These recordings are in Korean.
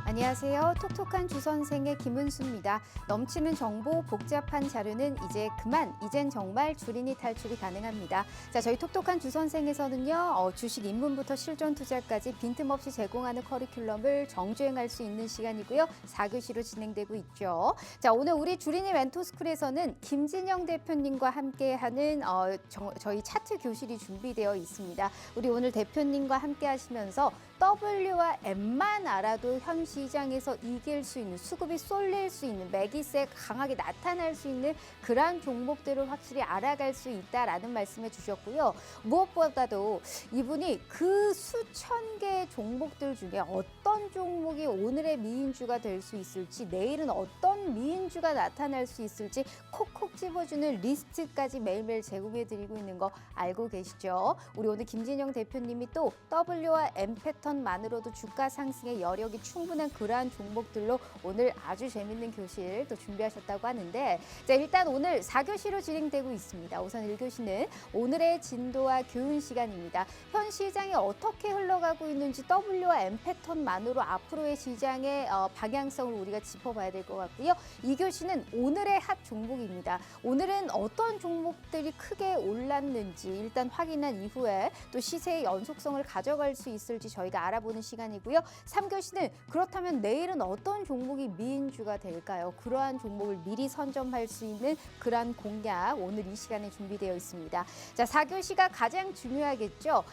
안녕하세요. 톡톡한 주선생의 김은수입니다. 넘치는 정보, 복잡한 자료는 이제 그만, 이젠 정말 줄이니 탈출이 가능합니다. 자, 저희 톡톡한 주선생에서는요, 주식 입문부터 실전 투자까지 빈틈없이 제공하는 커리큘럼을 정주행할 수 있는 시간이고요. 4교시로 진행되고 있죠. 자, 오늘 우리 주린이 멘토스쿨에서는 김진영 대표님과 함께하는 저희 차트 교실이 준비되어 있습니다. 우리 오늘 대표님과 함께 하시면서 W와 M만 알아도 현 시장에서 이길 수 있는, 수급이 쏠릴 수 있는, 매기세 강하게 나타날 수 있는 그러한 종목들을 확실히 알아갈 수 있다라는 말씀해 주셨고요. 무엇보다도 이분이 그 수천 개의 종목들 중에 어떤 종목이 오늘의 미인주가 될 수 있을지, 내일은 어떤 미인주가 나타날 수 있을지 콕콕 집어주는 리스트까지 매일매일 제공해드리고 있는 거 알고 계시죠? 우리 오늘 김진영 대표님이 또 W와 M 패턴만으로도 주가 상승의 여력이 충분한 그러한 종목들로 오늘 아주 재밌는 교실 또 준비하셨다고 하는데, 자, 일단 오늘 4교시로 진행되고 있습니다. 우선 1교시는 오늘의 진도와 교훈 시간입니다. 현 시장이 어떻게 흘러가고 있는지 W와 M 패턴만으로 앞으로의 시장의 방향성을 우리가 짚어봐야 될 것 같고요. 2교시는 오늘의 핫 종목입니다. 오늘은 어떤 종목들이 크게 올랐는지 일단 확인한 이후에 또 시세의 연속성을 가져갈 수 있을지 저희가 알아보는 시간이고요. 3교시는 그렇다면 내일은 어떤 종목이 미인주가 될까요? 그러한 종목을 미리 선점할 수 있는 그러한 공략 오늘 이 시간에 준비되어 있습니다. 자, 4교시가 가장 중요하겠죠.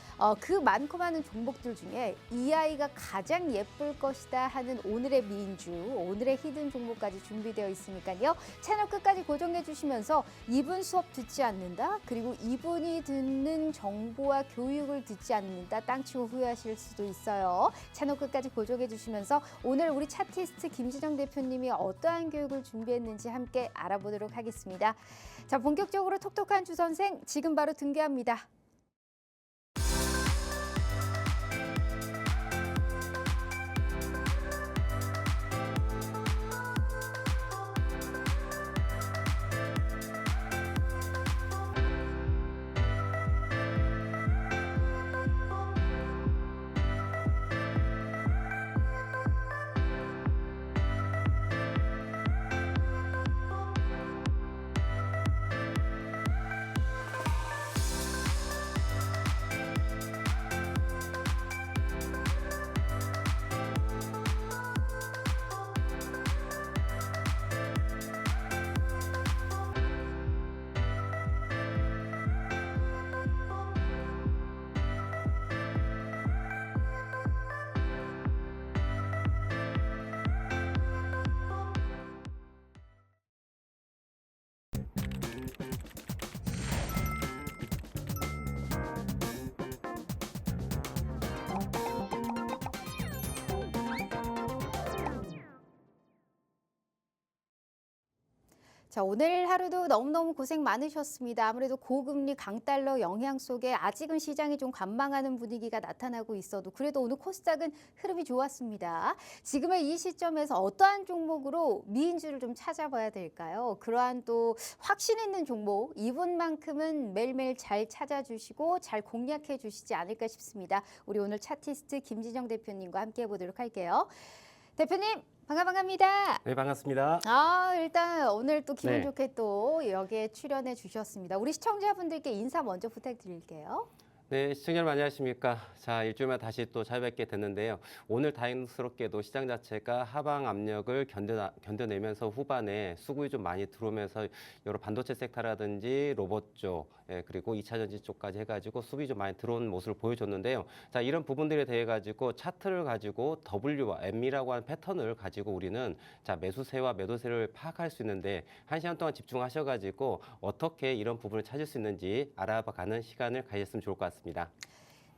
그 많고 많은 종목들 중에 이 아이가 가장 예쁠 것이다 하는 오늘의 미인주, 오늘의 히든 종목까지 준비되어 있으니까요. 채널 끝까지 고정해 주시면서 이분 수업 듣지 않는다, 그리고 이분이 듣는 정보와 교육을 듣지 않는다, 땅치고 후회하실 수도 있어요. 채널 끝까지 고정해 주시면서 오늘 우리 차티스트 김진영 대표님이 어떠한 교육을 준비했는지 함께 알아보도록 하겠습니다. 자, 본격적으로 톡톡한 주선생 지금 바로 등교합니다. 자, 오늘 하루도 너무너무 고생 많으셨습니다. 아무래도 고금리 강달러 영향 속에 아직은 시장이 좀 관망하는 분위기가 나타나고 있어도 그래도 오늘 코스닥은 흐름이 좋았습니다. 지금의 이 시점에서 어떠한 종목으로 미인주를 좀 찾아봐야 될까요? 그러한 또 확신 있는 종목, 이분만큼은 매일매일 잘 찾아주시고 잘 공략해 주시지 않을까 싶습니다. 우리 오늘 차티스트 김진영 대표님과 함께 해보도록 할게요. 대표님, 반갑습니다. 네, 반갑습니다. 일단 오늘 또 기분 네. 좋게 또 여기에 출연해 주셨습니다. 우리 시청자분들께 인사 먼저 부탁드릴게요. 네, 시청자 여러분 안녕하십니까. 자, 일주일만 다시 또 찾아뵙게 됐는데요. 오늘 다행스럽게도 시장 자체가 하방 압력을 견뎌내면서 후반에 수급이 좀 많이 들어오면서 여러 반도체 섹터라든지 로봇 쪽, 그리고 2차 전지 쪽까지 해가지고 수급이 좀 많이 들어오는 모습을 보여줬는데요. 자, 이런 부분들에 대해 가지고 차트를 가지고 W와 M이라고 하는 패턴을 가지고 우리는 자, 매수세와 매도세를 파악할 수 있는데 1시간 동안 집중하셔가지고 어떻게 이런 부분을 찾을 수 있는지 알아봐가는 시간을 가졌으면 좋을 것 같습니다.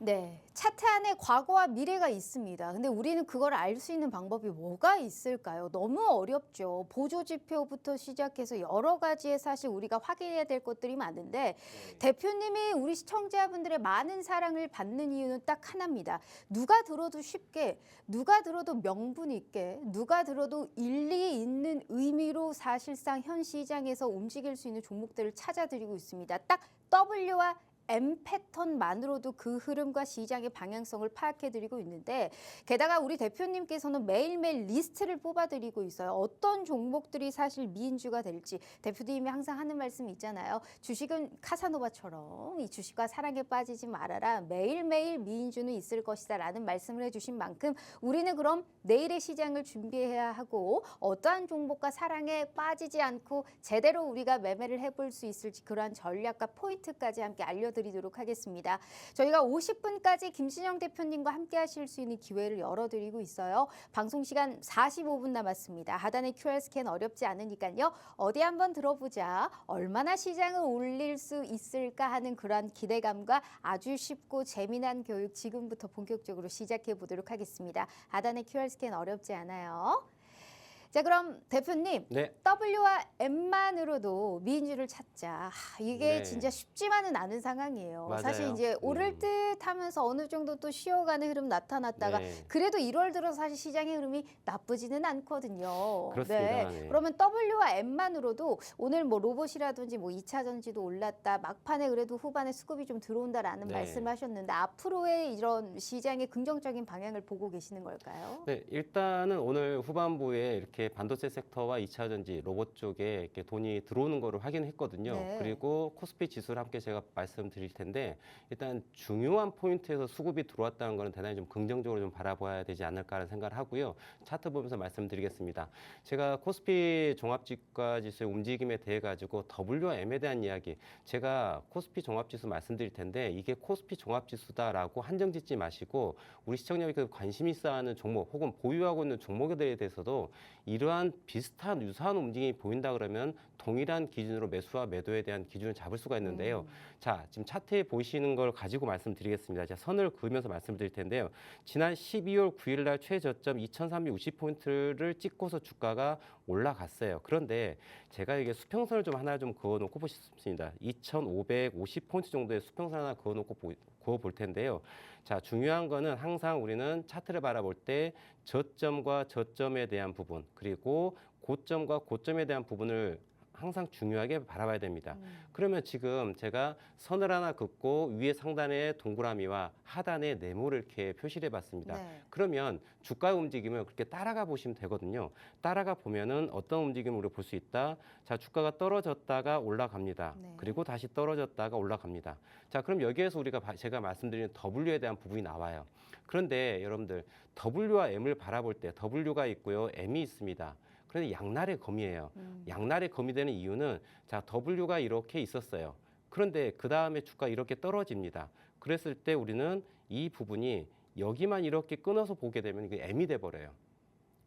네, 차트 안에 과거와 미래가 있습니다. 근데 우리는 그걸 알 수 있는 방법이 뭐가 있을까요? 너무 어렵죠. 보조지표부터 시작해서 여러 가지의 사실 우리가 확인해야 될 것들이 많은데 대표님이 우리 시청자분들의 많은 사랑을 받는 이유는 딱 하나입니다. 누가 들어도 쉽게, 누가 들어도 명분 있게, 누가 들어도 일리 있는 의미로 사실상 현 시장에서 움직일 수 있는 종목들을 찾아드리고 있습니다. 딱 W와 M 패턴만으로도 그 흐름과 시장의 방향성을 파악해드리고 있는데 게다가 우리 대표님께서는 매일매일 리스트를 뽑아드리고 있어요. 어떤 종목들이 사실 미인주가 될지 대표님이 항상 하는 말씀이 있잖아요. 주식은 카사노바처럼 이 주식과 사랑에 빠지지 말아라. 매일매일 미인주는 있을 것이다 라는 말씀을 해주신 만큼 우리는 그럼 내일의 시장을 준비해야 하고 어떠한 종목과 사랑에 빠지지 않고 제대로 우리가 매매를 해볼 수 있을지 그러한 전략과 포인트까지 함께 알려드리도록 하겠습니다. 저희가 50분까지 김신영 대표님과 함께 하실 수 있는 기회를 열어드리고 있어요. 방송 시간 45분 남았습니다. 하단의 QR 스캔 어렵지 않으니까요. 어디 한번 들어보자. 얼마나 시장을 올릴 수 있을까 하는 그러한 기대감과 아주 쉽고 재미난 교육 지금부터 본격적으로 시작해 보도록 하겠습니다. 하단의 QR 스캔 어렵지 않아요. 자, 그럼 대표님, 네. W와 M만으로도 미인주를 찾자. 이게 네. 진짜 쉽지만은 않은 상황이에요. 맞아요. 사실 이제 오를 듯 하면서 어느 정도 또 쉬어가는 흐름 나타났다가 네. 그래도 1월 들어 사실 시장의 흐름이 나쁘지는 않거든요. 그렇습니다. 네. 그러면 W와 M만으로도 오늘 뭐 로봇이라든지 뭐 2차 전지도 올랐다. 막판에 그래도 후반에 수급이 좀 들어온다라는 네. 말씀하셨는데 앞으로의 이런 시장의 긍정적인 방향을 보고 계시는 걸까요? 네, 일단은 오늘 후반부에 이렇게 반도체 섹터와 2차 전지, 로봇 쪽에 이렇게 돈이 들어오는 거를 확인했거든요. 네. 그리고 코스피 지수를 함께 제가 말씀드릴 텐데 일단 중요한 포인트에서 수급이 들어왔다는 거는 대단히 좀 긍정적으로 좀 바라봐야 되지 않을까라는 생각을 하고요. 차트 보면서 말씀드리겠습니다. 제가 코스피 종합주가 지수의 움직임에 대해 가지고 W와 M에 대한 이야기, 제가 코스피 종합지수 말씀드릴 텐데 이게 코스피 종합지수다라고 한정 짓지 마시고 우리 시청자분들 관심 있어 하는 종목 혹은 보유하고 있는 종목에 대해서도 이러한 비슷한 유사한 움직임이 보인다 그러면 동일한 기준으로 매수와 매도에 대한 기준을 잡을 수가 있는데요. 자, 지금 차트에 보시는 걸 가지고 말씀드리겠습니다. 제가 선을 그으면서 말씀드릴 텐데요. 지난 12월 9일 날 최저점 2360포인트를 찍고서 주가가 올라갔어요. 그런데 제가 이게 수평선을 좀 하나 좀 그어놓고 보겠습니다. 2550포인트 정도의 수평선 하나 그어놓고 그어볼 텐데요. 자, 중요한 거는 항상 우리는 차트를 바라볼 때 저점과 저점에 대한 부분 그리고 고점과 고점에 대한 부분을 항상 중요하게 바라봐야 됩니다. 그러면 지금 제가 선을 하나 긋고 위에 상단에 동그라미와 하단에 네모를 이렇게 표시를 해봤습니다. 네. 그러면 주가의 움직임을 그렇게 따라가 보시면 되거든요. 따라가 보면은 어떤 움직임을 우리가 볼 수 있다. 자, 주가가 떨어졌다가 올라갑니다. 네. 그리고 다시 떨어졌다가 올라갑니다. 자, 그럼 여기에서 우리가 제가 말씀드리는 W에 대한 부분이 나와요. 그런데 여러분들 W와 M을 바라볼 때 W가 있고요, M이 있습니다. 그런데 양날의 검이에요. 양날의 검이 되는 이유는 자, W가 이렇게 있었어요. 그런데 그 다음에 주가 이렇게 떨어집니다. 그랬을 때 우리는 이 부분이 여기만 이렇게 끊어서 보게 되면 이게 M이 돼버려요.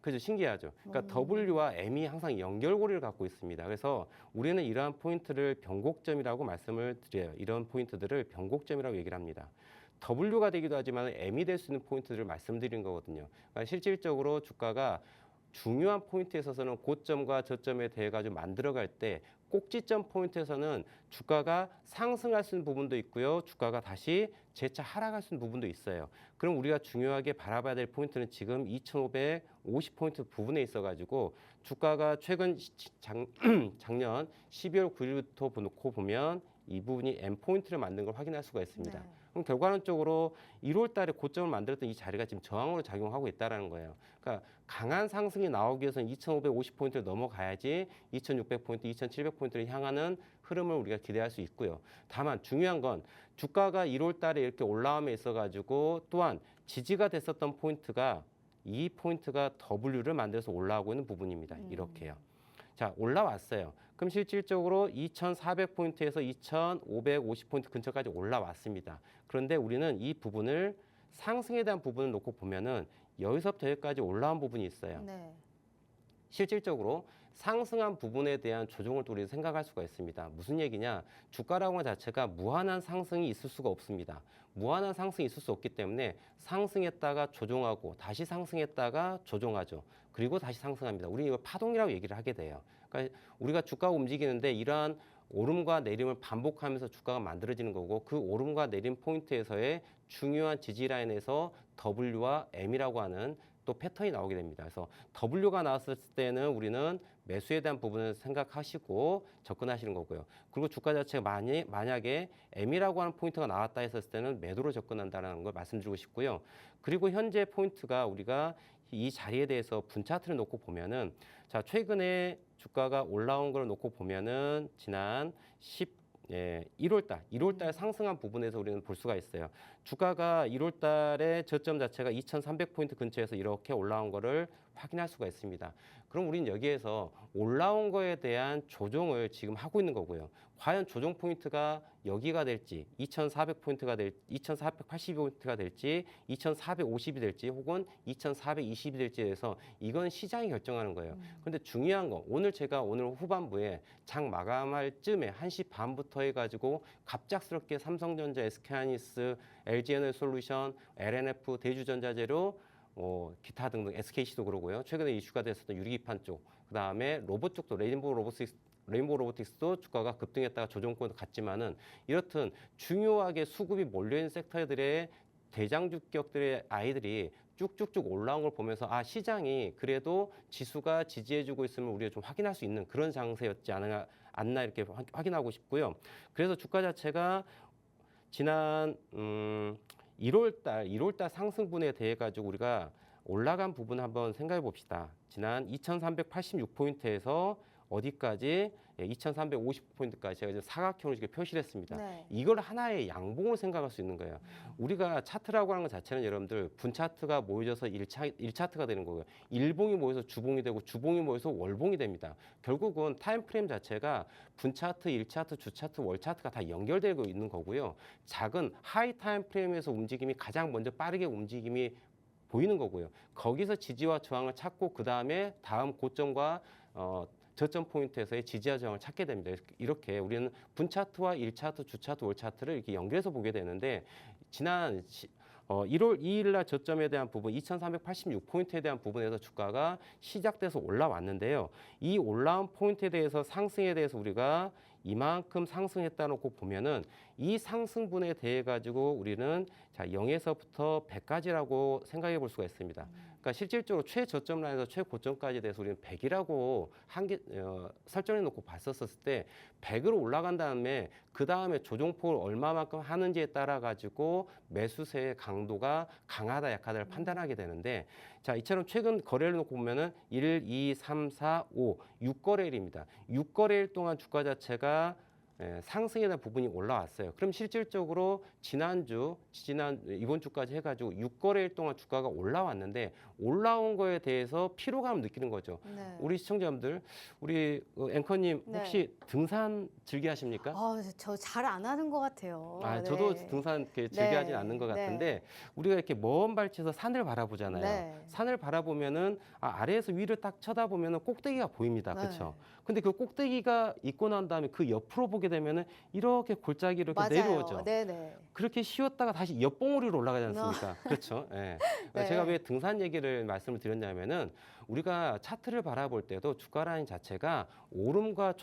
그죠? 신기하죠? 그러니까 W와 M이 항상 연결고리를 갖고 있습니다. 그래서 우리는 이러한 포인트를 변곡점이라고 말씀을 드려요. 이런 포인트들을 변곡점이라고 얘기를 합니다. W가 되기도 하지만 M이 될 수 있는 포인트들을 말씀드린 거거든요. 그러니까 실질적으로 주가가 중요한 포인트에 있어서는 고점과 저점에 대해 가지고 만들어갈 때 꼭지점 포인트에서는 주가가 상승할 수 있는 부분도 있고요. 주가가 다시 재차 하락할 수 있는 부분도 있어요. 그럼 우리가 중요하게 바라봐야 될 포인트는 지금 2550포인트 부분에 있어 가지고 주가가 최근 작년 12월 9일부터 놓고 보면 이 부분이 M 포인트를 만든 걸 확인할 수가 있습니다. 네. 그럼 결과론적으로 1월 달에 고점을 만들었던 이 자리가 지금 저항으로 작용하고 있다는 거예요. 그러니까 강한 상승이 나오기 위해서는 2550포인트를 넘어가야지 2600포인트, 2700포인트를 향하는 흐름을 우리가 기대할 수 있고요. 다만 중요한 건 주가가 1월 달에 이렇게 올라옴에 있어가지고 또한 지지가 됐었던 포인트가 이 포인트가 W를 만들어서 올라오고 있는 부분입니다. 이렇게요. 자, 올라왔어요. 그럼 실질적으로 2400포인트에서 2550포인트 근처까지 올라왔습니다. 그런데 우리는 이 부분을 상승에 대한 부분을 놓고 보면은 여기서부터 여기까지 올라온 부분이 있어요. 네. 실질적으로 상승한 부분에 대한 조정을 또 우리가 생각할 수가 있습니다. 무슨 얘기냐? 주가라고 하는 자체가 무한한 상승이 있을 수가 없습니다. 무한한 상승이 있을 수 없기 때문에 상승했다가 조정하고 다시 상승했다가 조정하죠. 그리고 다시 상승합니다. 우리는 이걸 파동이라고 얘기를 하게 돼요. 그러니까 우리가 주가가 움직이는데 이러한 오름과 내림을 반복하면서 주가가 만들어지는 거고 그 오름과 내림 포인트에서의 중요한 지지 라인에서 W와 M이라고 하는 또 패턴이 나오게 됩니다. 그래서 W가 나왔을 때는 우리는 매수에 대한 부분을 생각하시고 접근하시는 거고요. 그리고 주가 자체가 만약에 M이라고 하는 포인트가 나왔다 했을 때는 매도로 접근한다는 걸 말씀드리고 싶고요. 그리고 현재 포인트가 우리가 이 자리에 대해서 분 차트를 놓고 보면은 자, 최근에 주가가 올라온 걸 놓고 보면은 지난 1월 달 상승한 부분에서 우리는 볼 수가 있어요. 주가가 1월 달에 저점 자체가 2,300포인트 근처에서 이렇게 올라온 거를 확인할 수가 있습니다. 그럼 우리는 여기에서 올라온 거에 대한 조정을 지금 하고 있는 거고요. 과연 조정 포인트가 여기가 될지, 2,400포인트가 될지, 2,480포인트가 될지, 2,450이 될지, 혹은 2,420이 될지에 대해서 이건 시장이 결정하는 거예요. 그런데 중요한 거, 제가 오늘 후반부에 장 마감할 쯤에 1시 반부터 해가지고 갑작스럽게 삼성전자, SK하이닉스, LG에너지솔루션, LNF, 대주전자재료, 기타 등등 SKC도 그러고요. 최근에 이슈가 됐었던 유리기판 쪽, 그 다음에 로봇 쪽도 레인보우 로보틱스도 주가가 급등했다가 조정권도 갔지만은 이렇든 중요하게 수급이 몰려있는 섹터들의 대장주격들의 아이들이 쭉쭉쭉 올라온 걸 보면서 아, 시장이 그래도 지수가 지지해주고 있으면 우리가 좀 확인할 수 있는 그런 장세였지 않나 이렇게 확인하고 싶고요. 그래서 주가 자체가 지난 1월 달 상승분에 대해 가지고 우리가 올라간 부분 한번 생각해 봅시다. 지난 2,386포인트에서 어디까지? 2,350포인트까지 제가 지금 사각형으로 이렇게 표시를 했습니다. 네. 이걸 하나의 양봉으로 생각할 수 있는 거예요. 우리가 차트라고 하는 것 자체는 여러분들 분 차트가 모여져서 일 차트가 되는 거고요. 일봉이 모여서 주봉이 되고 주봉이 모여서 월봉이 됩니다. 결국은 타임 프레임 자체가 분 차트, 일 차트, 주 차트, 월 차트가 다 연결되고 있는 거고요. 작은 하이 타임 프레임에서 움직임이 가장 먼저 빠르게 움직임이 보이는 거고요. 거기서 지지와 저항을 찾고 그 다음에 다음 고점과 저점 포인트에서의 지지와 저항을 찾게 됩니다. 이렇게 우리는 분 차트와 일 차트, 주 차트, 월 차트를 이렇게 연결해서 보게 되는데 지난 1월 2일 날 저점에 대한 부분 2,386포인트에 대한 부분에서 주가가 시작돼서 올라왔는데요. 이 올라온 포인트에 대해서 상승에 대해서 우리가 이만큼 상승했다 놓고 보면은 이 상승분에 대해 가지고 우리는 자 0에서부터 100까지라고 생각해 볼 수가 있습니다. 그러니까 실질적으로 최저점 라인에서 최고점까지 대해서 우리는 100이라고 설정해 놓고 봤었을 때 100으로 올라간 다음에 그 다음에 조정폭을 얼마만큼 하는지에 따라 가지고 매수세의 강도가 강하다 약하다를 판단하게 되는데 자 이처럼 최근 거래를 놓고 보면은 1, 2, 3, 4, 5, 6거래일입니다. 6거래일 동안 주가 자체가 상승에 대한 부분이 올라왔어요. 그럼 실질적으로 이번 주까지 해가지고 6거래일 동안 주가가 올라왔는데 올라온 거에 대해서 피로감을 느끼는 거죠. 네. 우리 시청자분들, 우리 앵커님 혹시 등산 즐겨하십니까? 저 잘 안 하는 것 같아요. 저도 네. 등산 이렇게 즐겨하진 네. 않는 것 네. 같은데 우리가 이렇게 먼 발치에서 산을 바라보잖아요. 네. 산을 바라보면은 아래에서 위를 딱 쳐다보면은 꼭대기가 보입니다. 그렇죠? 근데 그 꼭대기가 있고 난 다음에 그 옆으로 보게 되면은 이렇게 골짜기 이렇게 맞아요. 내려오죠. 네네. 그렇게 쉬었다가 다시 옆봉우리로 올라가지 않습니까? 그렇죠. 예. 네. 제가 왜 등산 얘기를 말씀을 드렸냐면은 우리가 차트를 바라볼 때도 주가 라인 자체가 오름과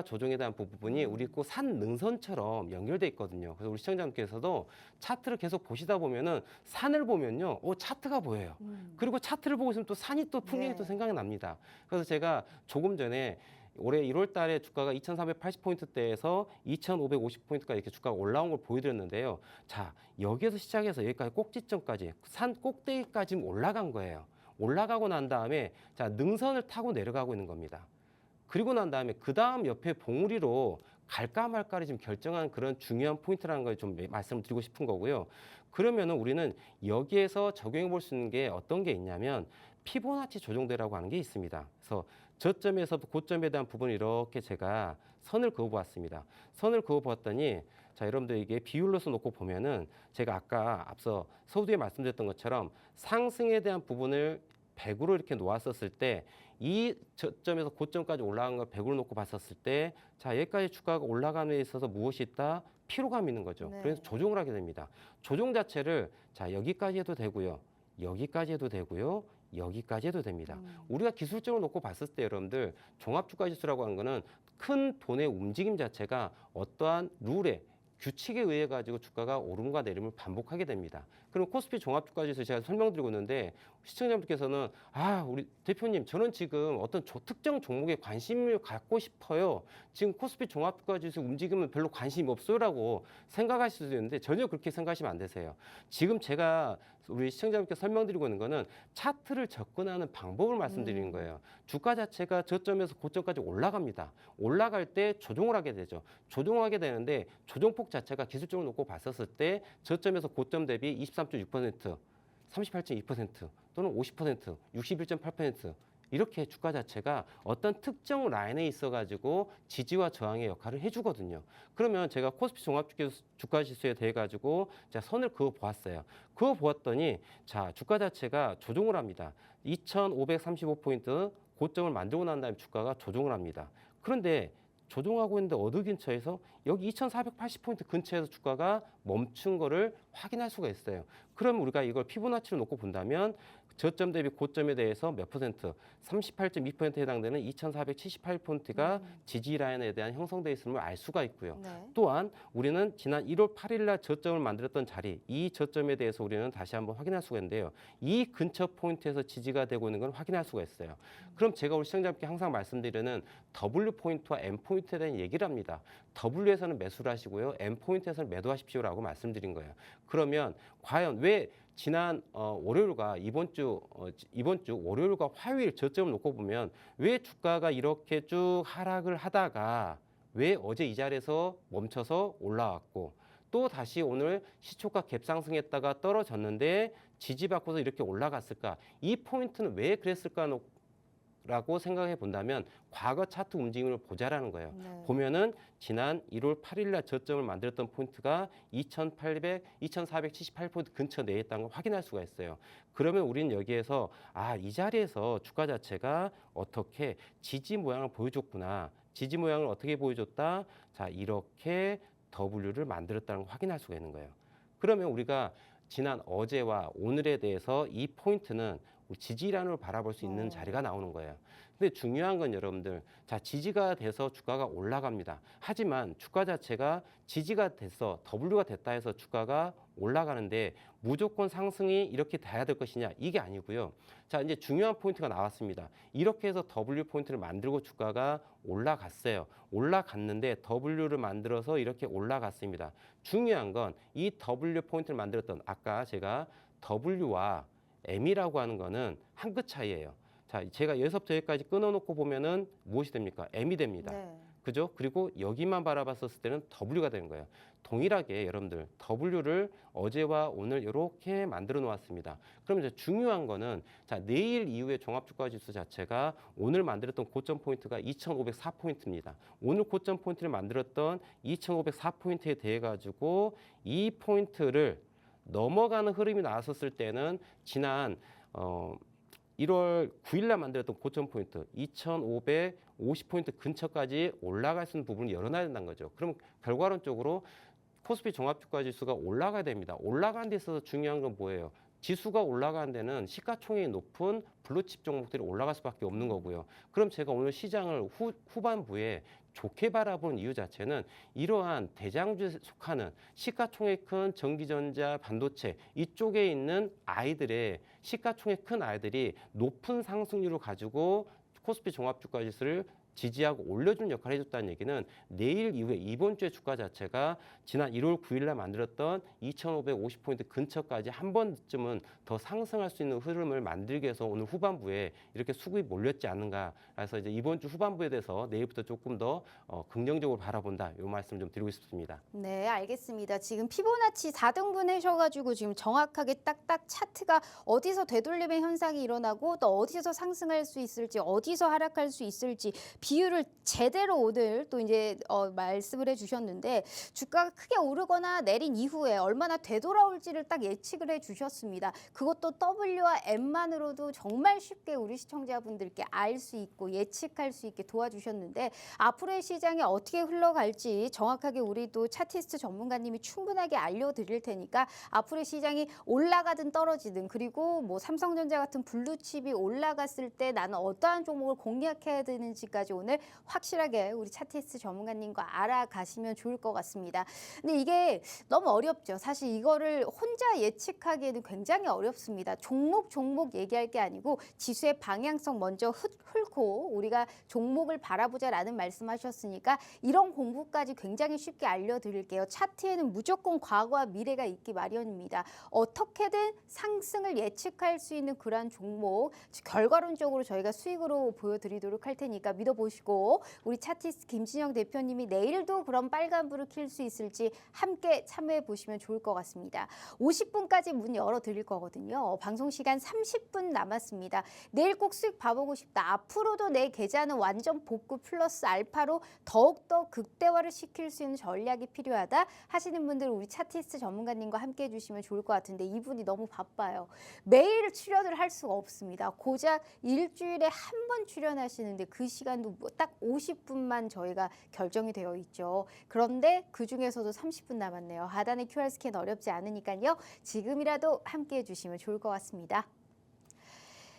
조정에 대한 부분이 우리 꼭 산 능선처럼 연결돼 있거든요. 그래서 우리 시청자님께서도 차트를 계속 보시다 보면은 산을 보면요, 차트가 보여요. 그리고 차트를 보고 있으면 또 산이 또 풍경이 또 생각이 납니다. 그래서 제가 조금 전에 올해 1월 달에 주가가 2,480포인트대에서 2,550포인트까지 이렇게 주가가 올라온 걸 보여드렸는데요. 자, 여기에서 시작해서 여기까지 꼭지점까지, 산 꼭대기까지 올라간 거예요. 올라가고 난 다음에 자, 능선을 타고 내려가고 있는 겁니다. 그리고 난 다음에 그 다음 옆에 봉우리로 갈까 말까를 지금 결정한 그런 중요한 포인트라는 걸 좀 말씀을 드리고 싶은 거고요. 그러면은 우리는 여기에서 적용해 볼 수 있는 게 어떤 게 있냐면 피보나치 조정대라고 하는 게 있습니다. 그래서 저점에서 고점에 대한 부분을 이렇게 제가 선을 그어보았습니다. 선을 그어보았더니 자 여러분들 이게 비율로서 놓고 보면은 제가 아까 앞서 서두에 말씀드렸던 것처럼 상승에 대한 부분을 100으로 이렇게 놓았었을 때 이 저점에서 고점까지 올라간 걸 100으로 놓고 봤었을 때 자 여기까지 주가가 올라감에 있어서 무엇이 있다? 피로감이 있는 거죠. 네. 그래서 조정을 하게 됩니다. 조정 자체를 자 여기까지 해도 되고요. 여기까지 해도 되고요. 여기까지 해도 됩니다. 우리가 기술적으로 놓고 봤을 때 여러분들 종합주가지수라고 하는 거는 큰 돈의 움직임 자체가 어떠한 룰에 규칙에 의해 가지고 주가가 오름과 내림을 반복하게 됩니다. 그럼 코스피 종합주가지수 제가 설명드리고 있는데 시청자분께서는 우리 대표님 저는 지금 어떤 특정 종목에 관심을 갖고 싶어요. 지금 코스피 종합주가지수 움직이면 별로 관심이 없어요라고 생각하실 수도 있는데 전혀 그렇게 생각하시면 안 되세요. 지금 제가 우리 시청자분께 설명드리고 있는 거는 차트를 접근하는 방법을 말씀드리는 거예요. 주가 자체가 저점에서 고점까지 올라갑니다. 올라갈 때 조정을 하게 되죠. 조정하게 되는데 조정폭 자체가 기술적으로 놓고 봤었을 때 저점에서 고점 대비 23.6%, 38.2% 또는 50%, 61.8% 이렇게 주가 자체가 어떤 특정 라인에 있어가지고 지지와 저항의 역할을 해주거든요. 그러면 제가 코스피 종합주가지수에 대해 가지고 제가 선을 그어 보았어요. 그어 보았더니 자 주가 자체가 조정을 합니다. 2,535포인트 고점을 만들고 난 다음에 주가가 조정을 합니다. 그런데 조정하고 있는데 어느 근처에서 여기 2,480포인트 근처에서 주가가 멈춘 거를 확인할 수가 있어요. 그럼 우리가 이걸 피보나치로 놓고 본다면 저점 대비 고점에 대해서 몇 퍼센트, 38.2%에 해당되는 2,478포인트가 지지 라인에 대한 형성되어 있음을 알 수가 있고요. 네. 또한 우리는 지난 1월 8일 날 저점을 만들었던 자리, 이 저점에 대해서 우리는 다시 한번 확인할 수가 있는데요. 이 근처 포인트에서 지지가 되고 있는 걸 확인할 수가 있어요. 그럼 제가 우리 시청자분께 항상 말씀드리는 W 포인트와 M 포인트에 대한 얘기를 합니다. W에서는 매수를 하시고요. M 포인트에서는 매도하십시오라고 말씀드린 거예요. 그러면 과연 왜 지난 월요일과 이번 주 월요일과 화요일 저점을 놓고 보면 왜 주가가 이렇게 쭉 하락을 하다가 왜 어제 이 자리에서 멈춰서 올라왔고 또 다시 오늘 시초가 갭상승했다가 떨어졌는데 지지받고서 이렇게 올라갔을까? 이 포인트는 왜 그랬을까? 라고 생각해 본다면 과거 차트 움직임을 보자라는 거예요. 네. 보면은 지난 1월 8일 날 저점을 만들었던 포인트가 2,478포인트 근처 내에 있다는 걸 확인할 수가 있어요. 그러면 우리는 여기에서 이 자리에서 주가 자체가 어떻게 지지 모양을 보여줬구나. 지지 모양을 어떻게 보여줬다? 자, 이렇게 W를 만들었다는 걸 확인할 수가 있는 거예요. 그러면 우리가 지난 어제와 오늘에 대해서 이 포인트는 지지란으로 바라볼 수 있는 자리가 나오는 거예요. 근데 중요한 건 여러분들, 자 지지가 돼서 주가가 올라갑니다. 하지만 주가 자체가 지지가 돼서 W가 됐다 해서 주가가 올라가는데 무조건 상승이 이렇게 돼야 될 것이냐 이게 아니고요. 자 이제 중요한 포인트가 나왔습니다. 이렇게 해서 W 포인트를 만들고 주가가 올라갔어요. 올라갔는데 W를 만들어서 이렇게 올라갔습니다. 중요한 건 이 W 포인트를 만들었던 아까 제가 W와 M이라고 하는 거는 한 끗 차이예요. 자, 제가 여기서부터 여기까지 끊어놓고 보면은 무엇이 됩니까? M이 됩니다. 네. 그죠? 그리고 여기만 바라봤었을 때는 W가 되는 거예요. 동일하게 여러분들 W를 어제와 오늘 이렇게 만들어 놓았습니다. 그럼 이제 중요한 거는 자 내일 이후에 종합주가지수 자체가 오늘 만들었던 고점 포인트가 2,504포인트입니다. 오늘 고점 포인트를 만들었던 2,504포인트에 대해 가지고 이 포인트를 넘어가는 흐름이 나왔었을 때는 지난 1월 9일 날 만들었던 고점 포인트 2,550포인트 근처까지 올라갈 수 있는 부분을 열어놔야 된다는 거죠. 그럼 결과론적으로 코스피 종합주가지수가 올라가야 됩니다. 올라가는 데 있어서 중요한 건 뭐예요? 지수가 올라가는 데는 시가총액이 높은 블루칩 종목들이 올라갈 수밖에 없는 거고요. 그럼 제가 오늘 시장을 후반부에 좋게 바라보는 이유 자체는 이러한 대장주에 속하는 시가총액 큰 전기전자, 반도체 이쪽에 있는 아이들의 시가총액 큰 아이들이 높은 상승률을 가지고 코스피 종합주가지수를 지지하고 올려주는 역할을 해줬다는 얘기는 내일 이후에 이번 주의 주가 자체가 지난 1월 9일 날 만들었던 2,550포인트 근처까지 한 번쯤은 더 상승할 수 있는 흐름을 만들기 위해서 오늘 후반부에 이렇게 수급이 몰렸지 않는가. 그래서 이제 이번 주 후반부에 대해서 내일부터 조금 더 긍정적으로 바라본다. 이 말씀 좀 드리고 싶습니다. 네, 알겠습니다. 지금 피보나치 4등분 하셔가지고 지금 정확하게 딱딱 차트가 어디서 되돌림의 현상이 일어나고 또 어디서 상승할 수 있을지 어디서 하락할 수 있을지 비율을 제대로 오늘 또 이제 말씀을 해주셨는데 주가가 크게 오르거나 내린 이후에 얼마나 되돌아올지를 딱 예측을 해주셨습니다. 그것도 W와 M만으로도 정말 쉽게 우리 시청자분들께 알 수 있고 예측할 수 있게 도와주셨는데 앞으로의 시장이 어떻게 흘러갈지 정확하게 우리도 차티스트 전문가님이 충분하게 알려드릴 테니까 앞으로의 시장이 올라가든 떨어지든 그리고 뭐 삼성전자 같은 블루칩이 올라갔을 때 나는 어떠한 종목을 공략해야 되는지까지 오늘 확실하게 우리 차트리스트 전문가님과 알아가시면 좋을 것 같습니다. 근데 이게 너무 어렵죠. 사실 이거를 혼자 예측하기에는 굉장히 어렵습니다. 종목 얘기할 게 아니고 지수의 방향성 먼저 훑고 우리가 종목을 바라보자라는 말씀하셨으니까 이런 공부까지 굉장히 쉽게 알려드릴게요. 차트에는 무조건 과거와 미래가 있기 마련입니다. 어떻게든 상승을 예측할 수 있는 그러한 종목 결과론적으로 저희가 수익으로 보여드리도록 할 테니까 믿어보시고 우리 차트리스트 김진영 대표님이 내일도 그런 빨간불을 킬 수 있을지 함께 참여해 보시면 좋을 것 같습니다. 50분까지 문 열어드릴 거거든요. 방송 시간 30분 남았습니다. 내일 꼭 수익 봐보고 싶다. 앞으로도 내 계좌는 완전 복구 플러스 알파로 더욱더 극대화를 시킬 수 있는 전략이 필요하다 하시는 분들 우리 차트리스트 전문가님과 함께 해주시면 좋을 것 같은데 이분이 너무 바빠요. 매일 출연을 할 수가 없습니다. 고작 일주일에 한 번 출연하시는데 그 시간도 딱 50분만 저희가 결정이 되어 있죠. 그런데 그중에서도 30분 남았네요. 하단의 QR 스캔 어렵지 않으니까요. 지금이라도 함께 해주시면 좋을 것 같습니다.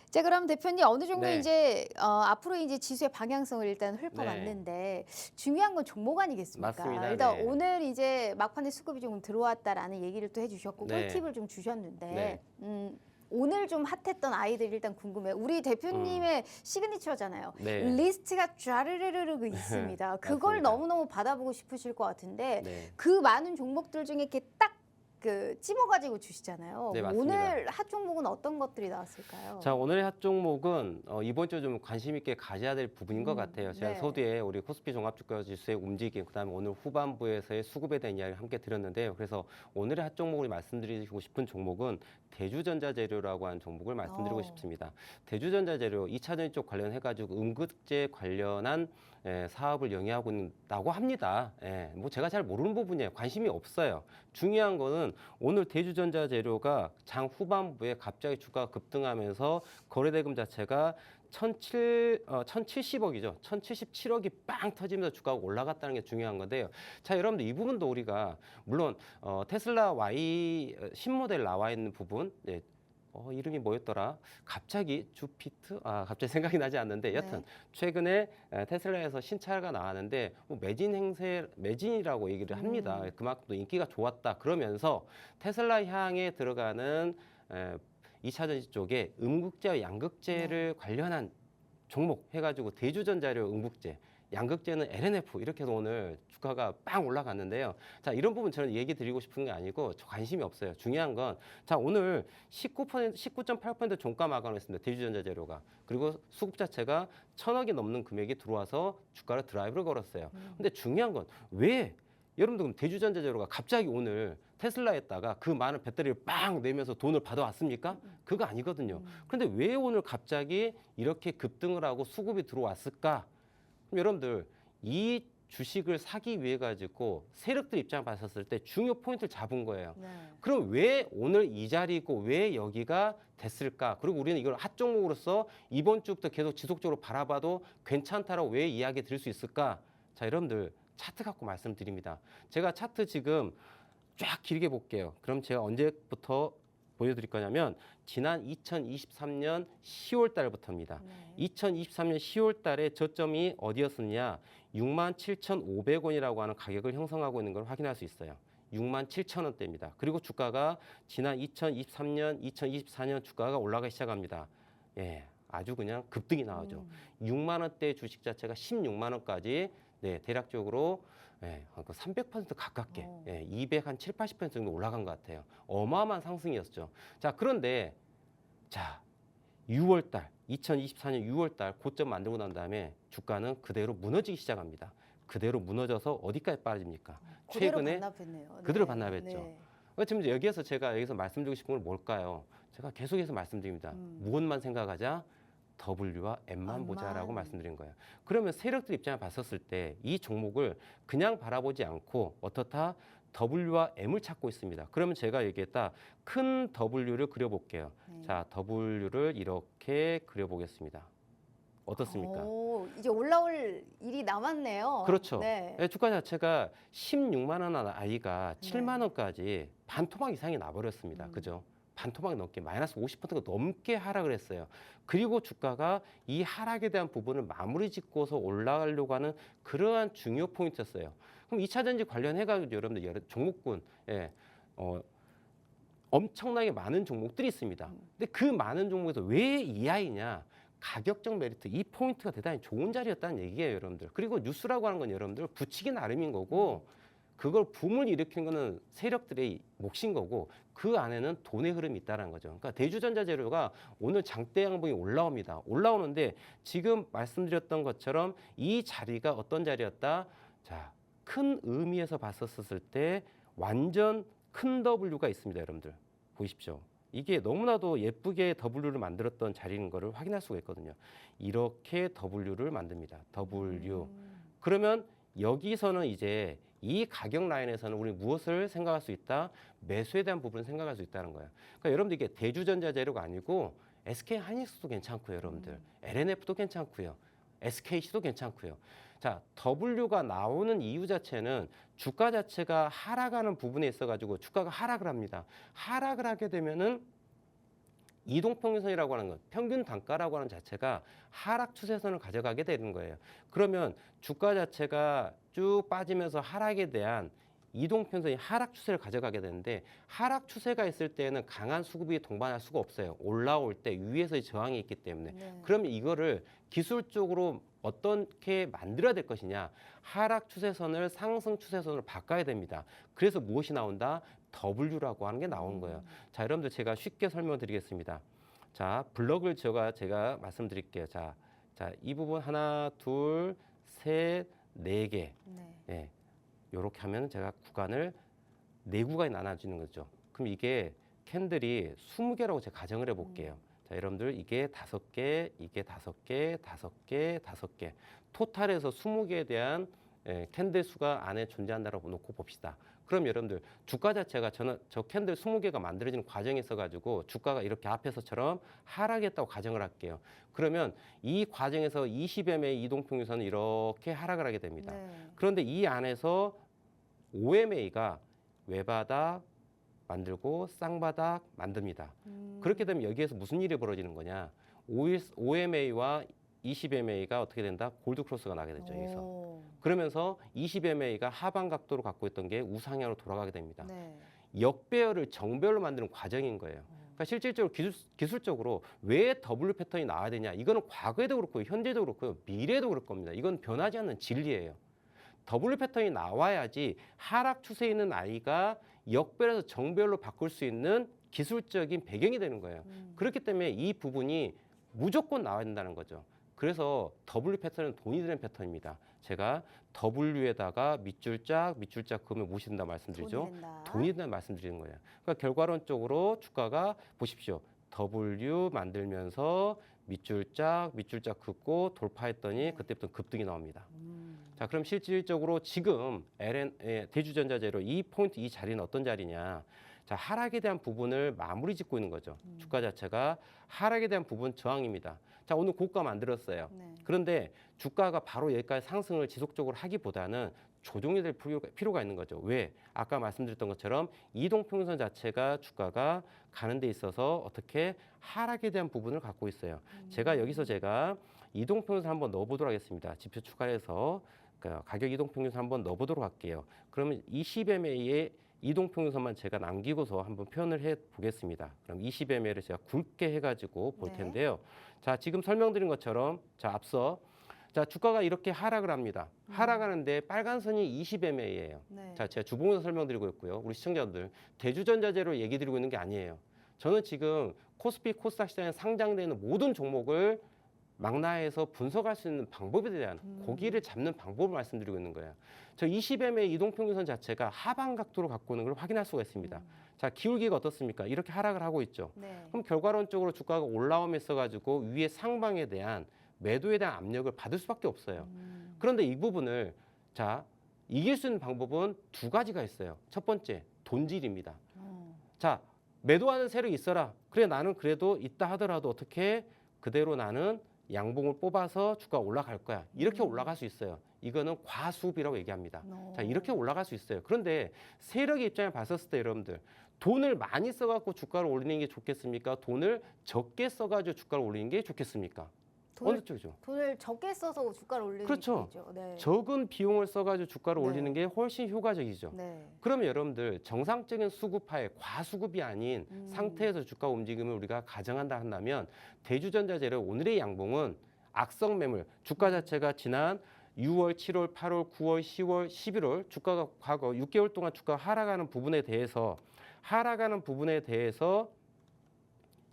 자, 그럼 대표님 어느 정도 네. 이제 앞으로 이제 지수의 방향성을 일단 훑어봤는데 중요한 건 종목 아니겠습니까? 맞습니다. 일단 네. 오늘 이제 막판에 수급이 조금 들어왔다라는 얘기를 또 해주셨고 네. 꿀팁을 좀 주셨는데 네. 오늘 좀 핫했던 아이들 일단 궁금해요. 우리 대표님의 시그니처잖아요. 네. 리스트가 쫘르르르르 있습니다. 그걸 맞습니다. 너무너무 받아보고 싶으실 것 같은데 네. 그 많은 종목들 중에 이렇게 딱 찝어가지고 주시잖아요. 네, 맞습니다. 오늘 핫 종목은 어떤 것들이 나왔을까요? 자, 오늘의 핫 종목은 이번 주 좀 관심 있게 가져야 될 부분인 것 같아요. 제가 네. 서두에 우리 코스피 종합주가지수의 움직임, 그다음에 오늘 후반부에서의 수급에 대한 이야기를 함께 드렸는데요. 그래서 오늘의 핫 종목을 말씀드리고 싶은 종목은 대주전자재료라고 하는 종목을 말씀드리고 싶습니다. 대주전자재료 2차전지 쪽 관련해가지고 음극재 관련한 사업을 영위하고 있다고 합니다. 뭐 제가 잘 모르는 부분이에요. 관심이 없어요. 중요한 거는 오늘 대주전자재료가 장 후반부에 갑자기 주가가 급등하면서 거래대금 자체가 1,070억이죠. 1,077억이 빵 터지면서 주가가 올라갔다는 게 중요한 건데요. 자, 여러분들 이 부분도 우리가 물론 테슬라 Y 신모델 나와 있는 부분, 네, 이름이 뭐였더라? 갑자기 주피트? 갑자기 생각이 나지 않는데 여튼 최근에 테슬라에서 신차가 나왔는데 뭐 매진이라고 얘기를 합니다. 그만큼 또 인기가 좋았다. 그러면서 테슬라 향에 들어가는 2차전지 쪽에 음극재와 양극재를 관련한 종목 해가지고 대주전자료 음극재, 양극재는 LNF 이렇게 해서 오늘 주가가 빵 올라갔는데요. 자, 이런 부분 저는 얘기 드리고 싶은 게 아니고 저 관심이 없어요. 중요한 건 자, 오늘 19.8% 종가 마감을 했습니다. 대주전자재료가. 그리고 수급 자체가 1,000억이 넘는 금액이 들어와서 주가를 드라이브를 걸었어요. 근데 중요한 건 왜 여러분들 그럼 대주전자재료가 갑자기 오늘 테슬라에다가 그 많은 배터리를 빵 내면서 돈을 받아왔습니까? 그거 아니거든요. 그런데 왜 오늘 갑자기 이렇게 급등을 하고 수급이 들어왔을까? 그럼 여러분들 이 주식을 사기 위해 가지고 세력들 입장 봤었을 때 중요 포인트를 잡은 거예요. 네. 그럼 왜 오늘 이 자리고 왜 여기가 됐을까? 그리고 우리는 이걸 핫 종목으로서 이번 주부터 계속 지속적으로 바라봐도 괜찮다라고 왜 이야기 드릴 수 있을까? 자, 여러분들 차트 갖고 말씀드립니다. 제가 차트 지금 쫙 길게 볼게요. 그럼 제가 언제부터 보여드릴 거냐면 지난 2023년 10월 달부터입니다. 2023년 10월 달에 저점이 어디였었냐? 67,500원이라고 하는 가격을 형성하고 있는 걸 확인할 수 있어요. 67,000원대입니다. 그리고 주가가 지난 2023년, 2024년 주가가 올라가기 시작합니다. 아주 그냥 급등이 나오죠. 6만 원대 주식 자체가 16만 원까지 대략적으로 300% 가깝게 200 한 7, 80% 정도 올라간 것 같아요. 어마어마한 상승이었죠. 자, 그런데 자 6월 달 2024년 6월 달 고점 만들고 난 다음에 주가는 그대로 무너지기 시작합니다. 그대로 무너져서 어디까지 빠집니까? 최근에 반납했네요. 그대로 반납했죠. 지금 여기서 제가 여기서 말씀드리고 싶은 건 뭘까요? 제가 계속해서 말씀드립니다. 무엇만 생각하자? W와 M만 보자라고 말씀드린 거예요. 그러면 세력들 입장을 봤었을 때 이 종목을 그냥 바라보지 않고 어떻다? W와 M을 찾고 있습니다. 그러면 제가 얘기했다. 큰 W를 그려볼게요. 자, W를 이렇게 그려보겠습니다. 어떻습니까? 이제 올라올 일이 남았네요. 그렇죠. 네. 주가 자체가 16만 원 하는 아이가 7만 원까지 반토막 이상이 나버렸습니다. 그죠? 반토막 넘게 마이너스 50%가 넘게 하락을 했어요. 그리고 주가가 이 하락에 대한 부분을 마무리 짓고서 올라가려고 하는 그러한 중요 포인트였어요. 그럼 2차 전지 관련해가지고 여러분들 여러 종목군 엄청나게 많은 종목들이 있습니다. 근데 그 많은 종목에서 왜 EI냐? 가격적 메리트, 이 포인트가 대단히 좋은 자리였다는 얘기예요, 여러분들. 그리고 뉴스라고 하는 건 여러분들 붙이기 나름인 거고 그걸 붐을 일으키는 거는 세력들의 몫인 거고 그 안에는 돈의 흐름이 있다는 거죠. 그러니까 대주전자 재료가 오늘 장대 양봉이 올라옵니다. 올라오는데 지금 말씀드렸던 것처럼 이 자리가 어떤 자리였다? 자, 큰 의미에서 봤었을 때 완전 큰 W가 있습니다, 여러분들. 보십시오. 이게 너무나도 예쁘게 W를 만들었던 자리인 거를 확인할 수가 있거든요. 이렇게 W를 만듭니다. W. 그러면 여기서는 이제 이 가격 라인에서는 우리 무엇을 생각할 수 있다? 매수에 대한 부분을 생각할 수 있다는 거예요. 그러니까 여러분들 이게 대주전자 재료가 아니고 SK 하이닉스도 괜찮고요, 여러분들. LNF도 괜찮고요. SKC도 괜찮고요. 자, W가 나오는 이유 자체는 주가 자체가 하락하는 부분에 있어가지고 주가가 하락을 합니다. 하락을 하게 되면은 이동평균선이라고 하는 것, 평균 단가라고 하는 자체가 하락 추세선을 가져가게 되는 거예요. 그러면 주가 자체가 쭉 빠지면서 하락에 대한 이동평균선이 하락 추세를 가져가게 되는데 하락 추세가 있을 때는 강한 수급이 동반할 수가 없어요. 올라올 때 위에서의 저항이 있기 때문에. 네. 그러면 이거를 기술적으로 어떻게 만들어야 될 것이냐. 하락 추세선을 상승 추세선으로 바꿔야 됩니다. 그래서 무엇이 나온다? W라고 하는 게 나온 거예요. 자, 여러분들 제가 쉽게 설명드리겠습니다. 자, 블럭을 제가 말씀드릴게요. 자, 이 부분 하나, 둘, 셋, 네 개. 네. 예, 요렇게 하면 제가 구간을 네 구간이 나눠지는 거죠. 그럼 이게 캔들이 20개라고 제가 가정을 해볼게요. 자, 여러분들 이게 5개, 이게 5개, 5개, 5개. 토탈에서 20개에 대한 캔들 수가 안에 존재한다고 놓고 봅시다. 그럼 여러분들 주가 자체가 저 캔들 20개가 만들어지는 과정에 있어가지고 주가가 이렇게 앞에서처럼 하락했다고 가정을 할게요. 그러면 이 과정에서 20MA 이동평균선은 이렇게 하락을 하게 됩니다. 네. 그런데 이 안에서 5MA가 외바닥 만들고 쌍바닥 만듭니다. 그렇게 되면 여기에서 무슨 일이 벌어지는 거냐? 5MA와 20MA가 어떻게 된다? 골드 크로스가 나게 되죠. 여기서. 오. 그러면서 20MA가 하방 각도로 갖고 있던 게 우상향으로 돌아가게 됩니다. 네. 역배열을 정배열로 만드는 과정인 거예요. 그러니까 실질적으로 기술적으로 왜 W 패턴이 나와야 되냐? 이거는 과거에도 그렇고 현재도 그렇고 미래에도 그럴 겁니다. 이건 변하지 않는 진리예요. W 패턴이 나와야지 하락 추세에 있는 아이가 역배열에서 정배열로 바꿀 수 있는 기술적인 배경이 되는 거예요. 그렇기 때문에 이 부분이 무조건 나와야 된다는 거죠. 그래서 W 패턴은 돈이 드는 패턴입니다. 제가 W에다가 밑줄짝 그으면 무엇이 된다 말씀드리죠? 돈이 된다는 말씀드리는 거예요. 그러니까 결과론적으로 주가가 보십시오. W 만들면서 밑줄짝 긋고 돌파했더니 그때부터 급등이 나옵니다. 자, 그럼 실질적으로 지금 대주전자재료 이 포인트 이 자리는 어떤 자리냐? 자, 하락에 대한 부분을 마무리 짓고 있는 거죠. 주가 자체가 하락에 대한 부분 저항입니다. 자, 오늘 고가 만들었어요. 네. 그런데 주가가 바로 여기까지 상승을 지속적으로 하기보다는 조정이 될 필요가 있는 거죠. 왜? 아까 말씀드렸던 것처럼 이동평균선 자체가 주가가 가는 데 있어서 어떻게 하락에 대한 부분을 갖고 있어요. 여기서 제가 이동평균선 한번 넣어보도록 하겠습니다. 지표 추가해서 가격 이동평균선 한번 넣어보도록 할게요. 그러면 20MA의 이동평균선만 제가 남기고서 한번 표현을 해 보겠습니다. 그럼 20MA를 제가 굵게 해가지고 볼 텐데요. 자, 지금 설명드린 것처럼 자, 앞서 자, 주가가 이렇게 하락을 합니다. 하락하는데 빨간 선이 20MA예요. 네. 자, 제가 주봉에서 설명드리고 있고요. 우리 시청자분들 대주전자재로 얘기 드리고 있는 게 아니에요. 저는 지금 코스피 코스닥 시장에 상장되는 모든 종목을 망라해서 분석할 수 있는 방법에 대한 고기를 잡는 방법을 말씀드리고 있는 거예요. 저 20MA 이동평균선 자체가 하방 각도로 갖고 있는 걸 확인할 수가 있습니다. 자, 기울기가 어떻습니까? 이렇게 하락을 하고 있죠. 네. 그럼 결과론적으로 주가가 올라옴에 있어가지고 위에 상방에 대한 매도에 대한 압력을 받을 수밖에 없어요. 그런데 이 부분을 자, 이길 수 있는 방법은 두 가지가 있어요. 첫 번째, 돈질입니다. 자, 매도하는 세력이 있어라. 그래, 나는 그래도 있다 하더라도 어떻게 그대로 나는 양봉을 뽑아서 주가가 올라갈 거야. 이렇게 올라갈 수 있어요. 이거는 과수비라고 얘기합니다. 자, 이렇게 올라갈 수 있어요. 그런데 세력의 입장에 봤었을 때 여러분들 돈을 많이 써갖고 주가를 올리는 게 좋겠습니까? 돈을 적게 써가지고 주가를 올리는 게 좋겠습니까? 어느 쪽이죠? 돈을 적게 써서 주가를 올리는 그렇죠. 거죠. 네. 적은 비용을 써가지고 주가를 네. 올리는 게 훨씬 효과적이죠. 네. 그러면 여러분들 정상적인 수급하에 과수급이 아닌 상태에서 주가 움직임을 우리가 가정한다 한다면 대주전자재료 오늘의 양봉은 악성 매물, 주가 자체가 지난 6월, 7월, 8월, 9월, 10월, 11월 주가가 과거 6개월 동안 주가가 하락하는 부분에 대해서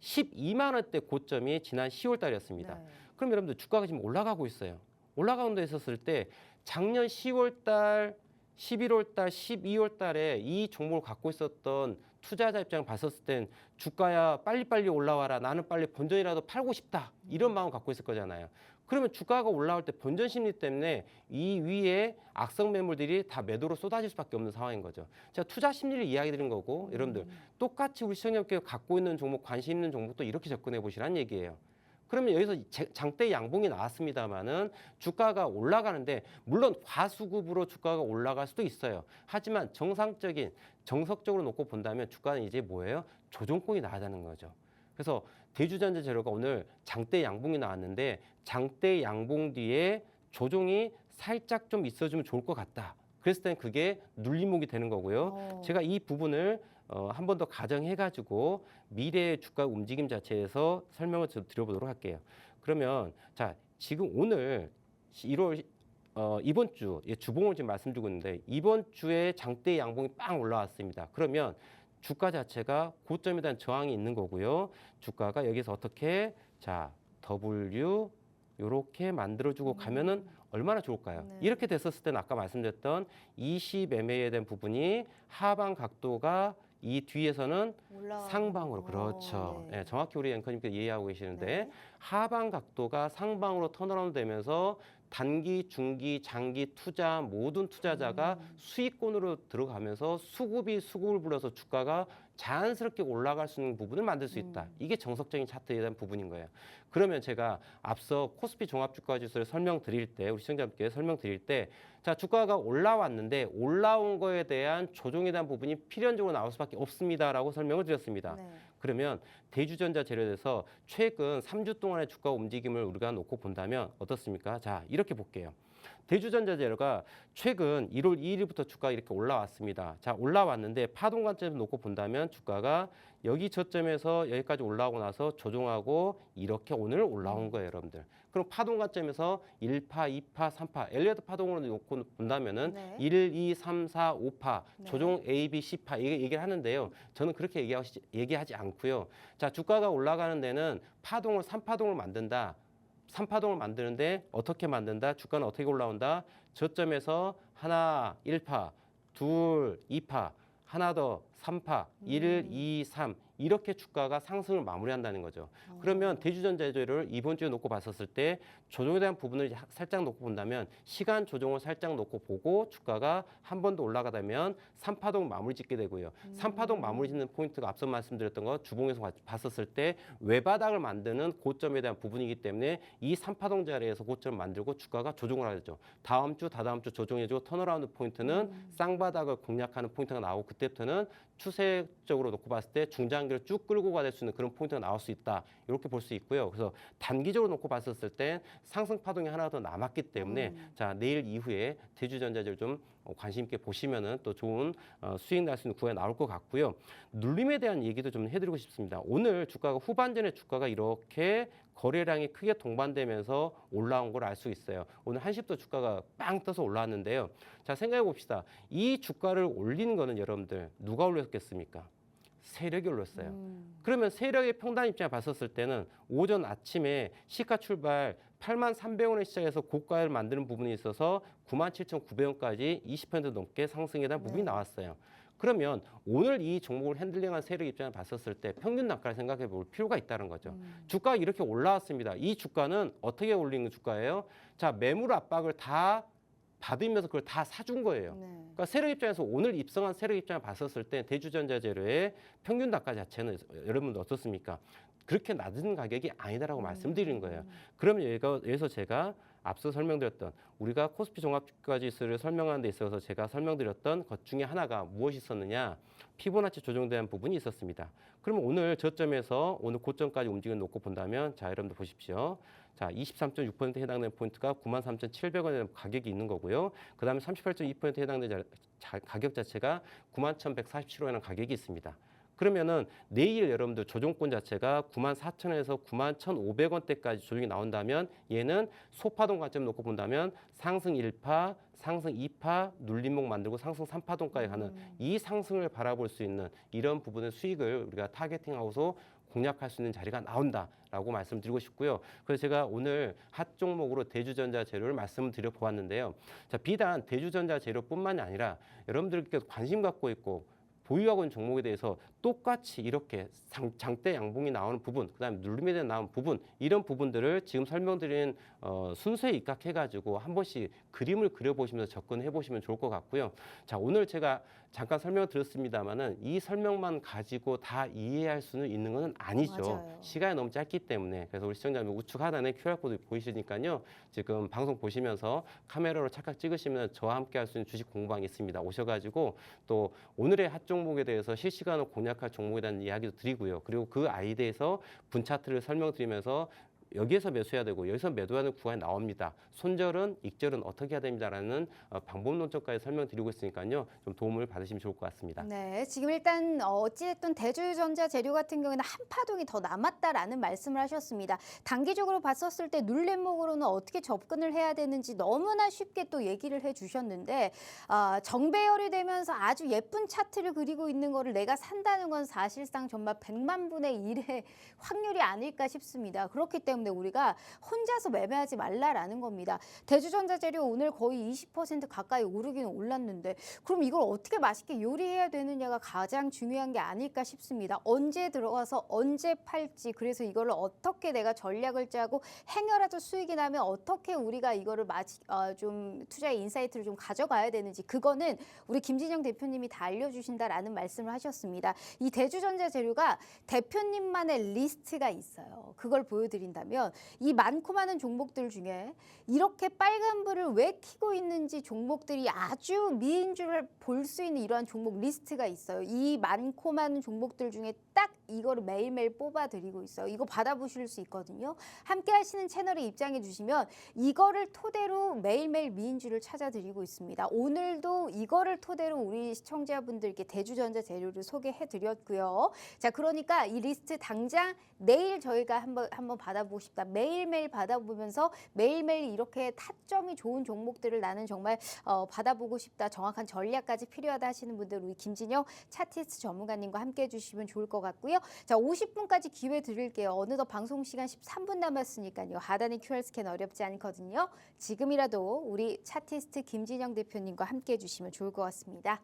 12만 원대 고점이 지난 10월 달이었습니다. 네. 그럼 여러분들 주가가 지금 올라가고 있어요. 올라가는 데 있었을 때 작년 10월 달, 11월 달, 12월 달에 이 종목을 갖고 있었던 투자자 입장을 봤었을 땐 주가야 빨리빨리 올라와라. 나는 빨리 본전이라도 팔고 싶다. 이런 마음 갖고 있을 거잖아요. 그러면 주가가 올라올 때 본전 심리 때문에 이 위에 악성 매물들이 다 매도로 쏟아질 수밖에 없는 상황인 거죠. 제가 투자 심리를 이야기 드린 거고 여러분들 똑같이 우리 시청자분께 갖고 있는 종목, 관심 있는 종목도 이렇게 접근해 보시라는 얘기예요. 그러면 여기서 장대 양봉이 나왔습니다만은 주가가 올라가는데 물론 과수급으로 주가가 올라갈 수도 있어요. 하지만 정석적으로 놓고 본다면 주가는 이제 뭐예요? 조정권이 나가자는 거죠. 그래서 대주전자 재료가 오늘 장대 양봉이 나왔는데 장대 양봉 뒤에 조정이 살짝 좀 있어주면 좋을 것 같다. 그랬을 땐 그게 눌림목이 되는 거고요. 제가 이 부분을 한 번 더 가정해가지고 미래의 주가 움직임 자체에서 설명을 드려보도록 할게요. 그러면 자 지금 오늘 1월 이번 주 주봉을 지금 말씀드리고 있는데 이번 주에 장대 양봉이 빵 올라왔습니다. 그러면 주가 자체가 고점에 대한 저항이 있는 거고요. 주가가 여기서 어떻게 자 W 요렇게 만들어주고 가면은 얼마나 좋을까요? 네. 이렇게 됐었을 때는 아까 말씀드렸던 20MA에 대한 부분이 하방 각도가 이 뒤에서는 상방으로 그렇죠. 네. 네, 정확히 우리 앵커님께서 이해하고 계시는데 네. 하방 각도가 상방으로 턴어라운드 되면서 단기, 중기, 장기 투자 모든 투자자가 수익권으로 들어가면서 수급을 불러서 주가가 자연스럽게 올라갈 수 있는 부분을 만들 수 있다. 이게 정석적인 차트에 대한 부분인 거예요. 그러면 제가 앞서 코스피 종합주가지수를 설명드릴 때 우리 시청자분께 설명드릴 때 자 주가가 올라왔는데 올라온 거에 대한 조정에 대한 부분이 필연적으로 나올 수밖에 없습니다라고 설명을 드렸습니다. 네. 그러면 대주전자 재료에서 최근 3주 동안의 주가 움직임을 우리가 놓고 본다면 어떻습니까? 자, 이렇게 볼게요. 대주전자 재료가 최근 1월 2일부터 주가가 이렇게 올라왔습니다. 자, 올라왔는데 파동 관점에서 놓고 본다면 주가가 여기 저점에서 여기까지 올라오고 나서 조정하고 이렇게 오늘 올라온 거예요, 여러분들. 그럼 파동 관점에서 1파, 2파, 3파, 엘리어트 파동으로 놓고 본다면은 네. 1, 2, 3, 4, 5파, 네. 조종 A, B, C파 이게 얘기를 하는데요. 저는 그렇게 얘기하지 않고요. 자, 주가가 올라가는 데는 파동을 3파동을 만든다. 3파동을 만드는데 어떻게 만든다? 주가는 어떻게 올라온다? 저점에서 하나 1파, 둘 2파, 하나 더 3파, 1, 2, 3 이렇게 주가가 상승을 마무리한다는 거죠. 그러면 대주전자재료를 이번 주에 놓고 봤었을 때 조정에 대한 부분을 살짝 놓고 본다면 시간 조정을 살짝 놓고 보고 주가가 한 번 더 올라가다면 3파동 마무리 짓게 되고요. 3파동 마무리 짓는 포인트가 앞서 말씀드렸던 거 주봉에서 봤었을 때 외바닥을 만드는 고점에 대한 부분이기 때문에 이 3파동 자리에서 고점을 만들고 주가가 조정을 하죠. 다음 주, 다다음 주 조정해주고 턴어라운드 포인트는 쌍바닥을 공략하는 포인트가 나오고 그때부터는 추세적으로 놓고 봤을 때 중장기를 쭉 끌고 가야 될 수 있는 그런 포인트가 나올 수 있다. 이렇게 볼 수 있고요. 그래서 단기적으로 놓고 봤었을 때 상승 파동이 하나 더 남았기 때문에 자 내일 이후에 대주전자재를 좀 관심 있게 보시면은 또 좋은 수익 날 수 있는 구간이 나올 것 같고요. 눌림에 대한 얘기도 좀 해드리고 싶습니다. 오늘 주가가 후반전에 주가가 이렇게 거래량이 크게 동반되면서 올라온 걸 알 수 있어요. 오늘 1시부터 주가가 빵 떠서 올라왔는데요. 자 생각해 봅시다. 이 주가를 올리는 거는 여러분들 누가 올렸겠습니까? 세력이 올렸어요. 그러면 세력의 평단 입장에 봤었을 때는 오전 아침에 시가 출발 83,300원에 시작해서 고가를 만드는 부분이 있어서 97,900원까지 20% 넘게 상승에 대한 부분이 나왔어요. 그러면 오늘 이 종목을 핸들링한 세력 입장을 봤었을 때 평균 단가를 생각해 볼 필요가 있다는 거죠. 주가가 이렇게 올라왔습니다. 이 주가는 어떻게 올리는 주가예요? 자, 매물 압박을 다 받으면서 그걸 다 사준 거예요. 네. 그러니까 세력 입장에서 오늘 입성한 세력 입장을 봤었을 때 대주전자재료의 평균 단가 자체는 여러분들 어떻습니까? 그렇게 낮은 가격이 아니다라고 말씀드리는 거예요. 그러면 여기서 제가 앞서 설명드렸던 우리가 코스피 종합주가지수를 설명하는 데 있어서 제가 설명드렸던 것 중에 하나가 무엇이 있었느냐? 피보나치 조정된 부분이 있었습니다. 그러면 오늘 저점에서 오늘 고점까지 움직임 놓고 본다면 자, 여러분들 보십시오. 자, 23.6%에 해당되는 포인트가 93,700원의 가격이 있는 거고요. 그다음에 38.2%에 해당되는 가격 자체가 91,147원이라는 가격이 있습니다. 그러면은 내일 여러분들 조정권 자체가 94,000원에서 91,500원대까지 조정이 나온다면 얘는 소파동 관점 놓고 본다면 상승 1파, 상승 2파, 눌림목 만들고 상승 3파동까지 가는 이 상승을 바라볼 수 있는 이런 부분의 수익을 우리가 타겟팅하고서 공략할 수 있는 자리가 나온다라고 말씀드리고 싶고요. 그래서 제가 오늘 핫 종목으로 대주전자 재료를 말씀을 드려 보았는데요. 자, 비단 대주전자 재료뿐만이 아니라 여러분들께서 관심 갖고 있고 보유하고 있는 종목에 대해서 똑같이 이렇게 장대 양봉이 나오는 부분, 그다음에 눌림에 대한 나오는 부분, 이런 부분들을 지금 설명드린 순서에 입각해가지고 한 번씩 그림을 그려보시면서 접근해 보시면 좋을 것 같고요. 자, 오늘 제가 잠깐 설명을 드렸습니다만은 이 설명만 가지고 다 이해할 수는 있는 것은 아니죠. 맞아요. 시간이 너무 짧기 때문에. 그래서 우리 시청자분 우측 하단에 QR코드 보이시니까요. 지금 방송 보시면서 카메라로 착각 찍으시면 저와 함께 할 수 있는 주식 공부방이 있습니다. 오셔가지고 또 오늘의 핫 종목에 대해서 실시간으로 공략할 종목에 대한 이야기도 드리고요. 그리고 그 아이디에서 분 차트를 설명드리면서 여기에서 매수해야 되고 여기서 매도해야 되는 구간이 나옵니다. 손절은 익절은 어떻게 해야 됩니다라는 방법론적까지 설명드리고 있으니까요. 좀 도움을 받으시면 좋을 것 같습니다. 네, 지금 일단 어찌됐든 대주전자 재료 같은 경우에는 한 파동이 더 남았다라는 말씀을 하셨습니다. 단기적으로 봤었을 때 눌림목으로는 어떻게 접근을 해야 되는지 너무나 쉽게 또 얘기를 해주셨는데 정배열이 되면서 아주 예쁜 차트를 그리고 있는 거를 내가 산다는 건 사실상 정말 100만 분의 1의 확률이 아닐까 싶습니다. 그렇기 때문에 우리가 혼자서 매매하지 말라라는 겁니다. 대주전자 재료 오늘 거의 20% 가까이 오르긴 올랐는데 그럼 이걸 어떻게 맛있게 요리해야 되느냐가 가장 중요한 게 아닐까 싶습니다. 언제 들어가서 언제 팔지, 그래서 이거를 어떻게 내가 전략을 짜고 행여라도 수익이 나면 어떻게 우리가 이거를 좀 투자의 인사이트를 좀 가져가야 되는지, 그거는 우리 김진영 대표님이 다 알려주신다라는 말씀을 하셨습니다. 이 대주전자 재료가 대표님만의 리스트가 있어요. 그걸 보여드린다면 이 많고 많은 종목들 중에 이렇게 빨간불을 왜 켜고 있는지 종목들이 아주 미인 줄 볼 수 있는 이러한 종목 리스트가 있어요. 이 많고 많은 종목들 중에 딱 이거를 매일매일 뽑아드리고 있어요. 이거 받아보실 수 있거든요. 함께 하시는 채널에 입장해 주시면 이거를 토대로 매일매일 미인주를 찾아드리고 있습니다. 오늘도 이거를 토대로 우리 시청자분들께 대주전자 재료를 소개해 드렸고요. 자, 그러니까 이 리스트 당장 내일 저희가 한번 받아보고 싶다. 매일매일 받아보면서 매일매일 이렇게 타점이 좋은 종목들을 나는 정말 받아보고 싶다. 정확한 전략까지 필요하다 하시는 분들 우리 김진영 차티스트 전문가님과 함께 해주시면 좋을 것 같고요. 자, 50분까지 기회 드릴게요. 어느덧 방송 시간 13분 남았으니까요. 하단의 QR 스캔 어렵지 않거든요. 지금이라도 우리 차티스트 김진영 대표님과 함께 해주시면 좋을 것 같습니다.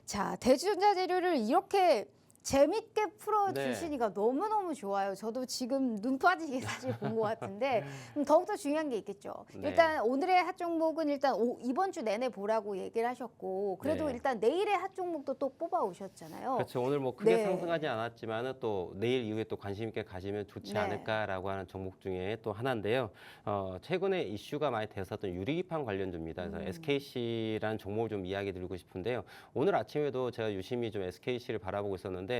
자, 대주전자 재료를 이렇게 재밌게 풀어주시니까 너무너무 좋아요. 저도 지금 눈 빠지게 사실 본 것 같은데 더욱더 중요한 게 있겠죠. 네. 일단 오늘의 핫 종목은 일단 이번 주 내내 보라고 얘기를 하셨고 그래도 네. 일단 내일의 핫 종목도 또 뽑아 오셨잖아요. 그렇죠. 오늘 뭐 크게 네. 상승하지 않았지만 또 내일 이후에 또 관심 있게 가시면 좋지 네. 않을까라고 하는 종목 중에 또 하나인데요. 최근에 이슈가 많이 되었었던 유리기판 관련주입니다. 그래서 SKC라는 종목을 좀 이야기 드리고 싶은데요. 오늘 아침에도 제가 유심히 좀 SKC를 바라보고 있었는데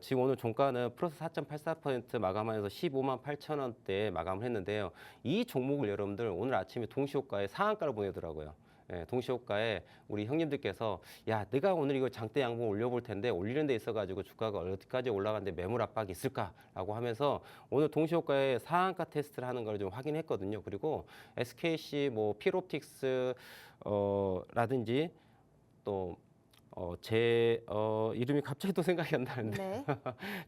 지금 오늘 종가는 플러스 4.84% 마감하면서 15만 8천 원대에 마감을 했는데요. 이 종목을 여러분들 오늘 아침에 동시호가에 상한가를 보내더라고요. 예, 동시호가에 우리 형님들께서 야, 내가 오늘 이거 장대 양봉 올려볼 텐데 올리는 데 있어가지고 주가가 어디까지 올라가는데 매물 압박이 있을까라고 하면서 오늘 동시호가에 상한가 테스트를 하는 걸 좀 확인했거든요. 그리고 SKC 뭐 필옵틱스 라든지 또 이름이 갑자기 또 생각이 안 나는데 네.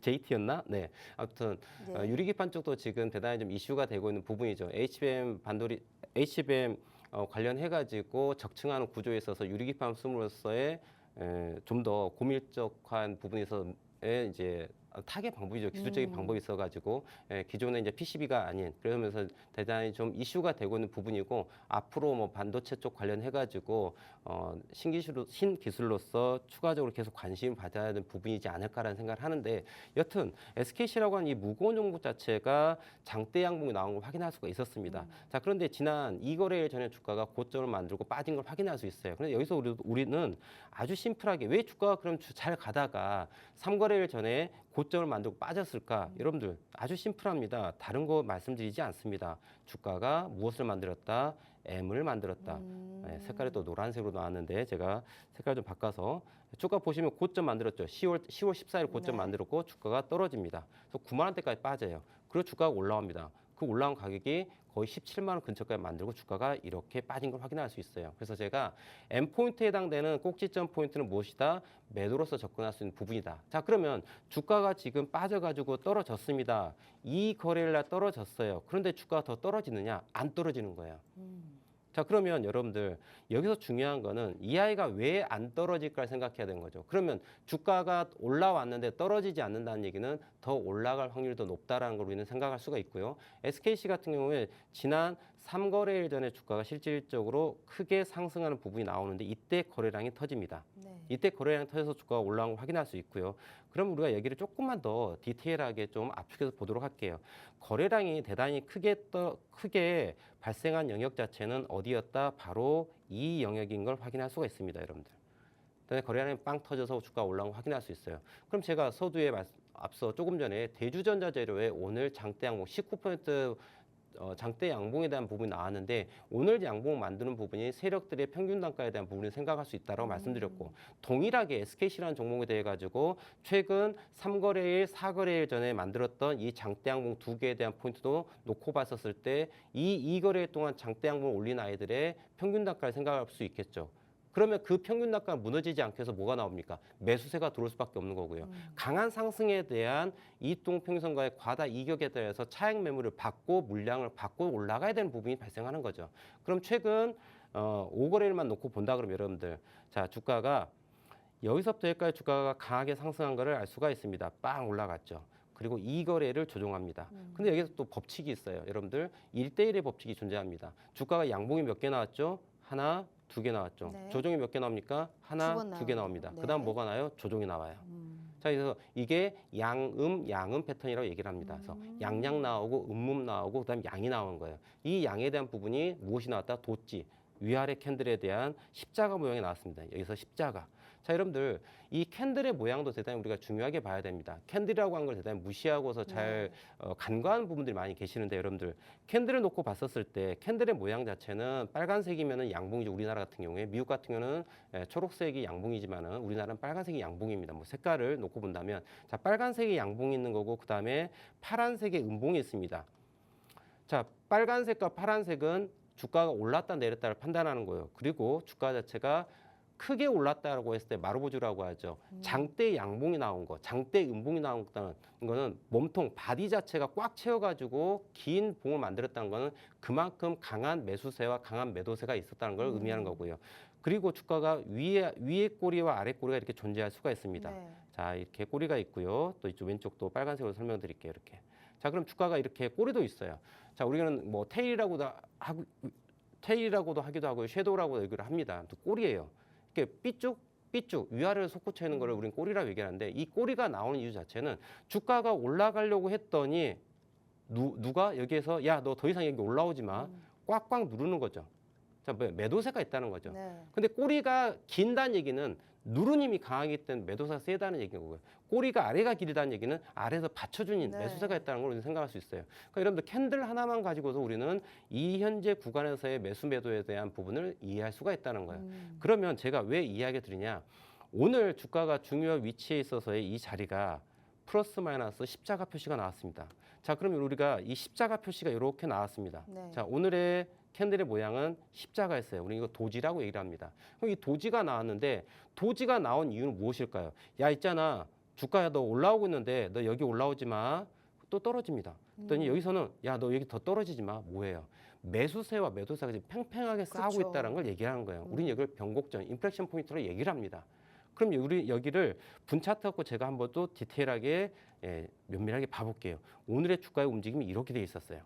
JT였나? 네. 아무튼 네. 유리기판 쪽도 지금 대단히 좀 이슈가 되고 있는 부분이죠. HBM 관련해가지고 적층하는 구조에 있어서 유리기판 씀으로써의 좀 더 고밀적한 부분에 있어서 이제 타겟 방법이죠. 기술적인 방법이 있어가지고 기존의 이제 PCB가 아닌 그러면서 대단히 좀 이슈가 되고 있는 부분이고 앞으로 뭐 반도체 쪽 관련해가지고 신기술로서 추가적으로 계속 관심을 받아야 되는 부분이지 않을까라는 생각을 하는데 여튼 SKC라고 하는 이 무거운 종목 자체가 장대 양봉이 나온 걸 확인할 수가 있었습니다. 자, 그런데 지난 2거래일 전에 주가가 고점을 만들고 빠진 걸 확인할 수 있어요. 그런데 여기서 우리는 아주 심플하게 왜 주가가 그럼 잘 가다가 3거래일 전에 고점을 만들고 빠졌을까? 여러분들 아주 심플합니다. 다른 거 말씀드리지 않습니다. 주가가 무엇을 만들었다? M을 만들었다. 색깔이 또 노란색으로 나왔는데 제가 색깔 좀 바꿔서 주가 보시면 고점 만들었죠. 10월 14일 고점 만들었고 주가가 떨어집니다. 그래서 9만 원대까지 빠져요. 그리고 주가가 올라옵니다. 그 올라온 가격이 거의 17만 원 근처까지 만들고 주가가 이렇게 빠진 걸 확인할 수 있어요. 그래서 제가 M포인트에 해당되는 꼭지점 포인트는 무엇이다? 매도로서 접근할 수 있는 부분이다. 자, 그러면 주가가 지금 빠져가지고 떨어졌습니다. 이 거래일 날 떨어졌어요. 그런데 주가가 더 떨어지느냐? 안 떨어지는 거예요. 자, 그러면 여러분들 여기서 중요한 거는 이 아이가 왜 안 떨어질까 생각해야 되는 거죠. 그러면 주가가 올라왔는데 떨어지지 않는다는 얘기는 더 올라갈 확률이 더 높다라는 걸 우리는 생각할 수가 있고요. SKC 같은 경우에 지난 3거래일 전에 주가가 실질적으로 크게 상승하는 부분이 나오는데 이때 거래량이 터집니다. 이때 거래량이 터져서 주가가 올라온 걸 확인할 수 있고요. 그럼 우리가 얘기를 조금만 더 디테일하게 좀 압축해서 보도록 할게요. 거래량이 대단히 크게 발생한 영역 자체는 어디였다? 바로 이 영역인 걸 확인할 수가 있습니다, 여러분들. 그다음에 거래량이 빵 터져서 주가가 올라온 걸 확인할 수 있어요. 그럼 제가 서두에 앞서 조금 전에 대주전자재료의 오늘 장대 양봉 19% 장대 양봉에 대한 부분이 나왔는데 오늘 양봉을 만드는 부분이 세력들의 평균 단가에 대한 부분을 생각할 수 있다고 말씀드렸고 동일하게 SKC라는 종목에 대해 가지고 최근 3거래일, 4거래일 전에 만들었던 이 장대 양봉 두 개에 대한 포인트도 놓고 봤었을 때 이 2거래일 동안 장대 양봉을 올린 아이들의 평균 단가를 생각할 수 있겠죠. 그러면 그 평균 단가가 무너지지 않게 해서 뭐가 나옵니까? 매수세가 들어올 수밖에 없는 거고요. 강한 상승에 대한 이동평선과의 과다 이격에 대해서 차익 매물을 받고 물량을 받고 올라가야 되는 부분이 발생하는 거죠. 그럼 최근 5거래일만 놓고 본다 그러면 여러분들 자 주가가 여기서부터 여기까지 주가가 강하게 상승한 거를 알 수가 있습니다. 빵 올라갔죠. 그리고 이 거래를 조정합니다. 근데 여기서 또 법칙이 있어요. 여러분들 1대1의 법칙이 존재합니다. 주가가 양봉이 몇 개 나왔죠? 하나, 두 개 나왔죠. 조정이 몇 개 나옵니까? 하나, 두 개 나옵니다. 그다음 뭐가 나요? 조정이 나와요. 자, 그래서 이게 양음 패턴이라고 얘기를 합니다. 그래서 양양 나오고 음음 나오고 그다음 양이 나오는 거예요. 이 양에 대한 부분이 무엇이 나왔다? 도지. 위아래 캔들에 대한 십자가 모양이 나왔습니다. 여기서 십자가. 자, 여러분들 이 캔들의 모양도 대단히 우리가 중요하게 봐야 됩니다. 캔들이라고 하는 걸 대단히 무시하고서 잘 간과하는 부분들이 많이 계시는데 여러분들 캔들을 놓고 봤었을 때 캔들의 모양 자체는 빨간색이면은 양봉이죠. 우리나라 같은 경우에 미국 같은 경우는 초록색이 양봉이지만은 우리나라는 빨간색이 양봉입니다. 뭐 색깔을 놓고 본다면 자 빨간색이 양봉이 있는 거고 그 다음에 파란색의 음봉이 있습니다. 자 빨간색과 파란색은 주가가 올랐다 내렸다를 판단하는 거예요. 그리고 주가 자체가 크게 올랐다라고 했을 때 마루보주라고 하죠. 장대 양봉이 나온 거, 장대 음봉이 나온 거는 몸통 바디 자체가 꽉 채워가지고 긴 봉을 만들었다는 거는 그만큼 강한 매수세와 강한 매도세가 있었다는 걸 의미하는 거고요. 그리고 주가가 위에 꼬리와 아래 꼬리가 이렇게 존재할 수가 있습니다. 자 이렇게 꼬리가 있고요. 또 이쪽 왼쪽도 빨간색으로 설명드릴게요. 이렇게. 자 그럼 주가가 이렇게 꼬리도 있어요. 자 우리는 뭐 테일이라고도 하기도 하고요. 섀도우라고 얘기를 합니다. 또 꼬리예요. 이렇게 삐쭉 위아래를 솟구쳐 있는 거를 우리는 꼬리라고 얘기하는데 이 꼬리가 나오는 이유 자체는 주가가 올라가려고 했더니 누가 여기에서 야 너 더 이상 여기 올라오지 마 꽉꽉 누르는 거죠. 자 매도세가 있다는 거죠. 근데 꼬리가 긴다는 얘기는 누른 힘이 강하기 때문에 매도세가 세다는 얘기인 거고요. 꼬리가 아래가 길다는 얘기는 아래에서 받쳐주는 매수세가 있다는 걸 우리는 생각할 수 있어요. 그러니까 여러분들 캔들 하나만 가지고도 우리는 이 현재 구간에서의 매수 매도에 대한 부분을 이해할 수가 있다는 거예요. 그러면 제가 왜 이야기 드리냐? 오늘 주가가 중요한 위치에 있어서의 이 자리가 플러스 마이너스 십자가 표시가 나왔습니다. 자 그러면 우리가 이 십자가 표시가 이렇게 나왔습니다. 자 오늘의 캔들의 모양은 십자가였어요. 우리 이거 도지라고 얘기를 합니다. 그럼 이 도지가 나왔는데 도지가 나온 이유는 무엇일까요? 야 있잖아 주가야 너 올라오고 있는데 너 여기 올라오지 마. 또 떨어집니다. 그랬더니 여기서는 야 너 여기 더 떨어지지 마. 뭐예요? 매수세와 매도세가 지금 팽팽하게 싸우고 있다는 걸 얘기하는 거예요. 우리는 이걸 변곡점, 인플렉션 포인트로 얘기를 합니다. 그럼 우리 여기를 분 차트 갖고 제가 한번 또 디테일하게 면밀하게 봐볼게요. 오늘의 주가의 움직임이 이렇게 돼 있었어요.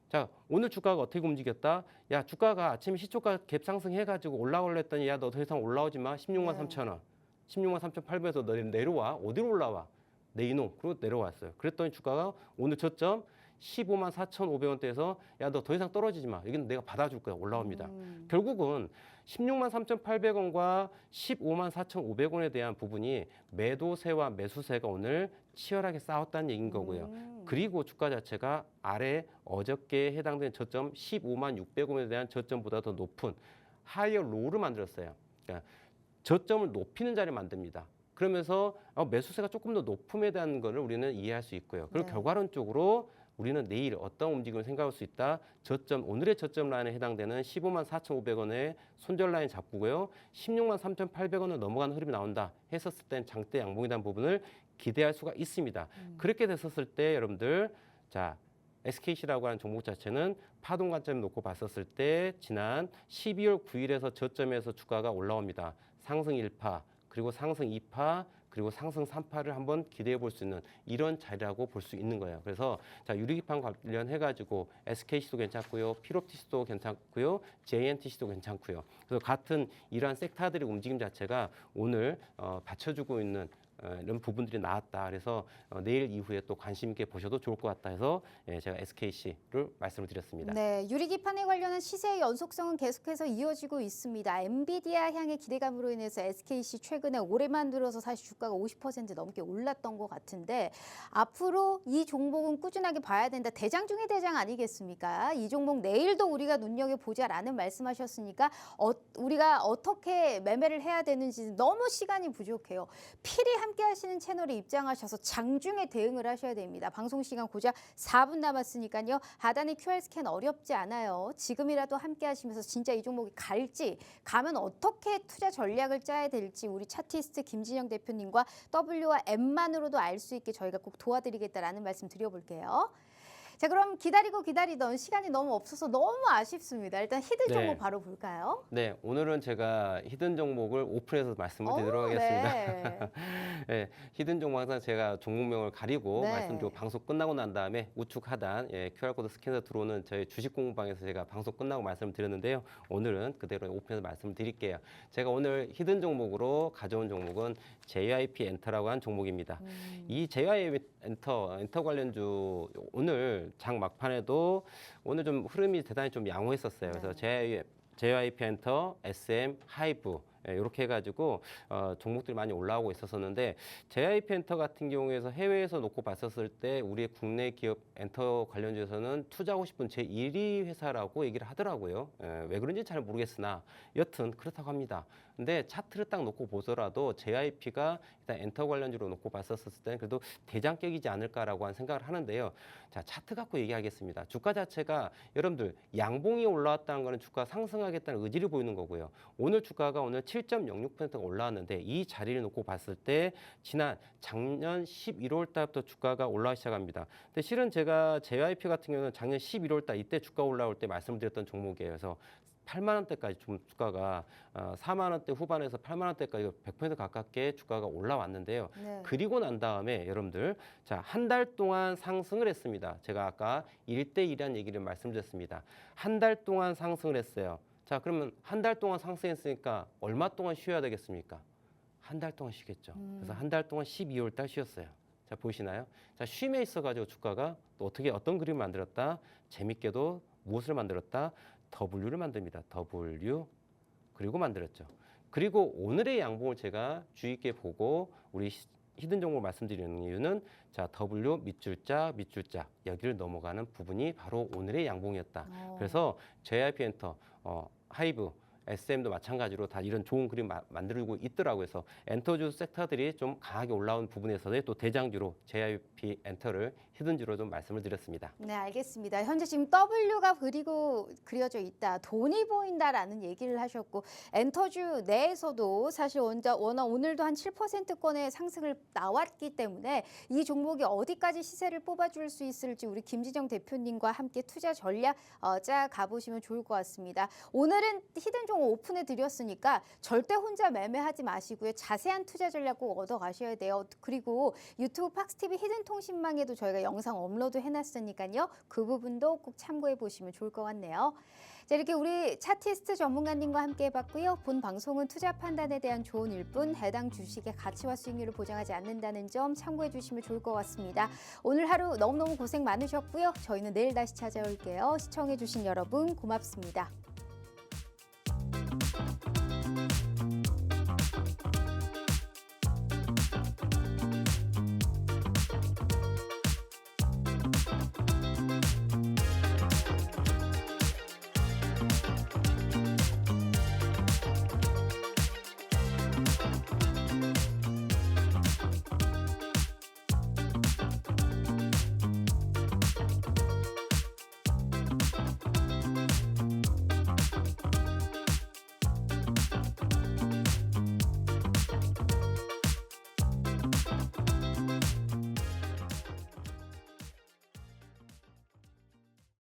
자, 오늘 주가가 어떻게 움직였다? 야, 주가가 아침에 시초가 갭 상승해가지고 올라오려 했더니 야, 너 더 이상 올라오지 마. 16만 3천 원. 16만 3,800에서 너 내려와. 어디로 올라와? 내 이놈. 그리고 내려왔어요. 그랬더니 주가가 오늘 저점 15만 4,500원대에서 야, 너 더 이상 떨어지지 마. 여기는 내가 받아줄 거야. 올라옵니다. 결국은 16만 3,800원과 15만 4,500원에 대한 부분이 매도세와 매수세가 오늘 치열하게 싸웠다는 얘기인 거고요. 그리고 주가 자체가 아래 어저께 해당된 저점 15만 600원에 대한 저점보다 더 높은 하이어 로우를 만들었어요. 그러니까 저점을 높이는 자리를 만듭니다. 그러면서 매수세가 조금 더 높음에 대한 거를 우리는 이해할 수 있고요. 그리고 네. 결과론적으로 우리는 내일 어떤 움직임을 생각할 수 있다. 저점 오늘의 저점 라인에 해당되는 15만 4,500원의 손절 라인 잡고요. 16만 3,800원을 넘어가는 흐름이 나온다. 했었을 땐 장대 양봉이라는 부분을 기대할 수가 있습니다. 그렇게 됐었을 때 여러분들 자 SKC라고 하는 종목 자체는 파동 관점 놓고 봤었을 때 지난 12월 9일에서 저점에서 주가가 올라옵니다. 상승 1파 그리고 상승 2파 그리고 상승 3파를 한번 기대해 볼 수 있는 이런 자리라고 볼 수 있는 거예요. 그래서 자 유리기판 관련해 가지고 SKC도 괜찮고요. 피롭티스도 괜찮고요. JNTC도 괜찮고요. 그래서 같은 이러한 섹터들의 움직임 자체가 오늘 받쳐주고 있는 이런 부분들이 나왔다. 그래서 내일 이후에 또 관심 있게 보셔도 좋을 것 같다 해서 제가 SKC를 말씀을 드렸습니다. 네, 유리기판에 관련한 시세의 연속성은 계속해서 이어지고 있습니다. 엔비디아 향의 기대감으로 인해서 SKC 최근에 올해만 들어서 사실 주가가 50% 넘게 올랐던 것 같은데 앞으로 이 종목은 꾸준하게 봐야 된다. 대장 중의 대장 아니겠습니까? 이 종목 내일도 우리가 눈여겨보자라는 말씀하셨으니까 우리가 어떻게 매매를 해야 되는지 너무 시간이 부족해요. 필히 함께 하시는 채널에 입장하셔서 장중에 대응을 하셔야 됩니다. 방송 시간 고작 4분 남았으니까요. 하단의 QR 스캔 어렵지 않아요. 지금이라도 함께 하시면서 진짜 이 종목이 갈지 가면 어떻게 투자 전략을 짜야 될지 우리 차티스트 김진영 대표님과 W와 M만으로도 알 수 있게 저희가 꼭 도와드리겠다라는 말씀 드려볼게요. 자, 그럼 기다리던 시간이 너무 없어서 너무 아쉽습니다. 일단 히든 종목 바로 볼까요? 네, 오늘은 제가 히든 종목을 오픈해서 말씀을 드리도록 하겠습니다. 네. 네, 히든 종목 항상 제가 종목명을 가리고 네. 말씀드리고 방송 끝나고 난 다음에 우측 하단 QR코드 스캔해서 들어오는 저희 주식 공부방에서 제가 방송 끝나고 말씀을 드렸는데요. 오늘은 그대로 오픈해서 말씀을 드릴게요. 제가 오늘 히든 종목으로 가져온 종목은 JYP 엔터라고 하는 종목입니다. 이 JYP 엔터 관련주 오늘 장 막판에도 오늘 좀 흐름이 대단히 좀 양호했었어요. 그래서 JYP 엔터, SM, 하이브 이렇게 해가지고 종목들이 많이 올라오고 있었었는데 JYP 엔터 같은 경우에서 해외에서 놓고 봤었을 때 우리의 국내 기업 엔터 관련주에서는 투자하고 싶은 제1위 회사라고 얘기를 하더라고요. 왜 그런지 잘 모르겠으나 여튼 그렇다고 합니다. 근데 차트를 딱 놓고 보더라도 JYP가 일단 엔터 관련주로 놓고 봤었을 때는 그래도 대장격이지 않을까라고 하는 생각을 하는데요. 자, 차트 갖고 얘기하겠습니다. 주가 자체가 여러분들 양봉이 올라왔다는 거는 주가 상승하겠다는 의지를 보이는 거고요. 오늘 주가가 오늘 7.06%가 올라왔는데 이 자리를 놓고 봤을 때 작년 11월 달부터 주가가 올라가기 시작합니다. 근데 실은 제가 JYP 같은 경우는 작년 11월 달 이때 주가 올라올 때 말씀드렸던 종목이에요. 그래서 8만 원대까지 좀 주가가 4만 원대 후반에서 8만 원대까지 100% 가깝게 주가가 올라왔는데요. 네. 그리고 난 다음에 여러분들 자, 한 달 동안 상승을 했습니다. 제가 아까 1대1이라는 얘기를 말씀드렸습니다. 한 달 동안 상승을 했어요. 자, 그러면 한 달 동안 상승했으니까 얼마 동안 쉬어야 되겠습니까? 한 달 동안 쉬겠죠. 그래서 한 달 동안 12월 달 쉬었어요. 자, 보시나요? 자, 쉼에 있어가지고 주가가 또 어떤 그림을 만들었다? 재밌게도 무엇을 만들었다? W를 만듭니다. W 그리고 만들었죠. 그리고 오늘의 양봉을 제가 주의 있게 보고 우리 히든 종목을 말씀드리는 이유는 자 W 밑줄자 여기를 넘어가는 부분이 바로 오늘의 양봉이었다. 그래서 JYP 엔터, 하이브, SM도 마찬가지로 다 이런 좋은 그림 만들고 있더라고요. 그래서 엔터주 섹터들이 좀 강하게 올라온 부분에서의 또 대장주로 JYP 엔터를 히든지로 좀 말씀을 드렸습니다. 네, 알겠습니다. 현재 지금 W가 그려져 있다, 돈이 보인다라는 얘기를 하셨고, 엔터주 내에서도 사실 워낙 오늘도 한 7%권의 상승을 나왔기 때문에 이 종목이 어디까지 시세를 뽑아줄 수 있을지 우리 김지정 대표님과 함께 투자 전략 짜 가보시면 좋을 것 같습니다. 오늘은 히든 종목 오픈해 드렸으니까 절대 혼자 매매하지 마시고요. 자세한 투자 전략 꼭 얻어 가셔야 돼요. 그리고 유튜브 팍스TV 히든 통신망에도 저희가 영상 업로드 해놨으니까요. 그 부분도 꼭 참고해 보시면 좋을 것 같네요. 자, 이렇게 우리 차티스트 전문가님과 함께 해봤고요. 본 방송은 투자 판단에 대한 조언일 뿐 해당 주식의 가치와 수익률을 보장하지 않는다는 점 참고해 주시면 좋을 것 같습니다. 오늘 하루 너무너무 고생 많으셨고요. 저희는 내일 다시 찾아올게요. 시청해 주신 여러분 고맙습니다.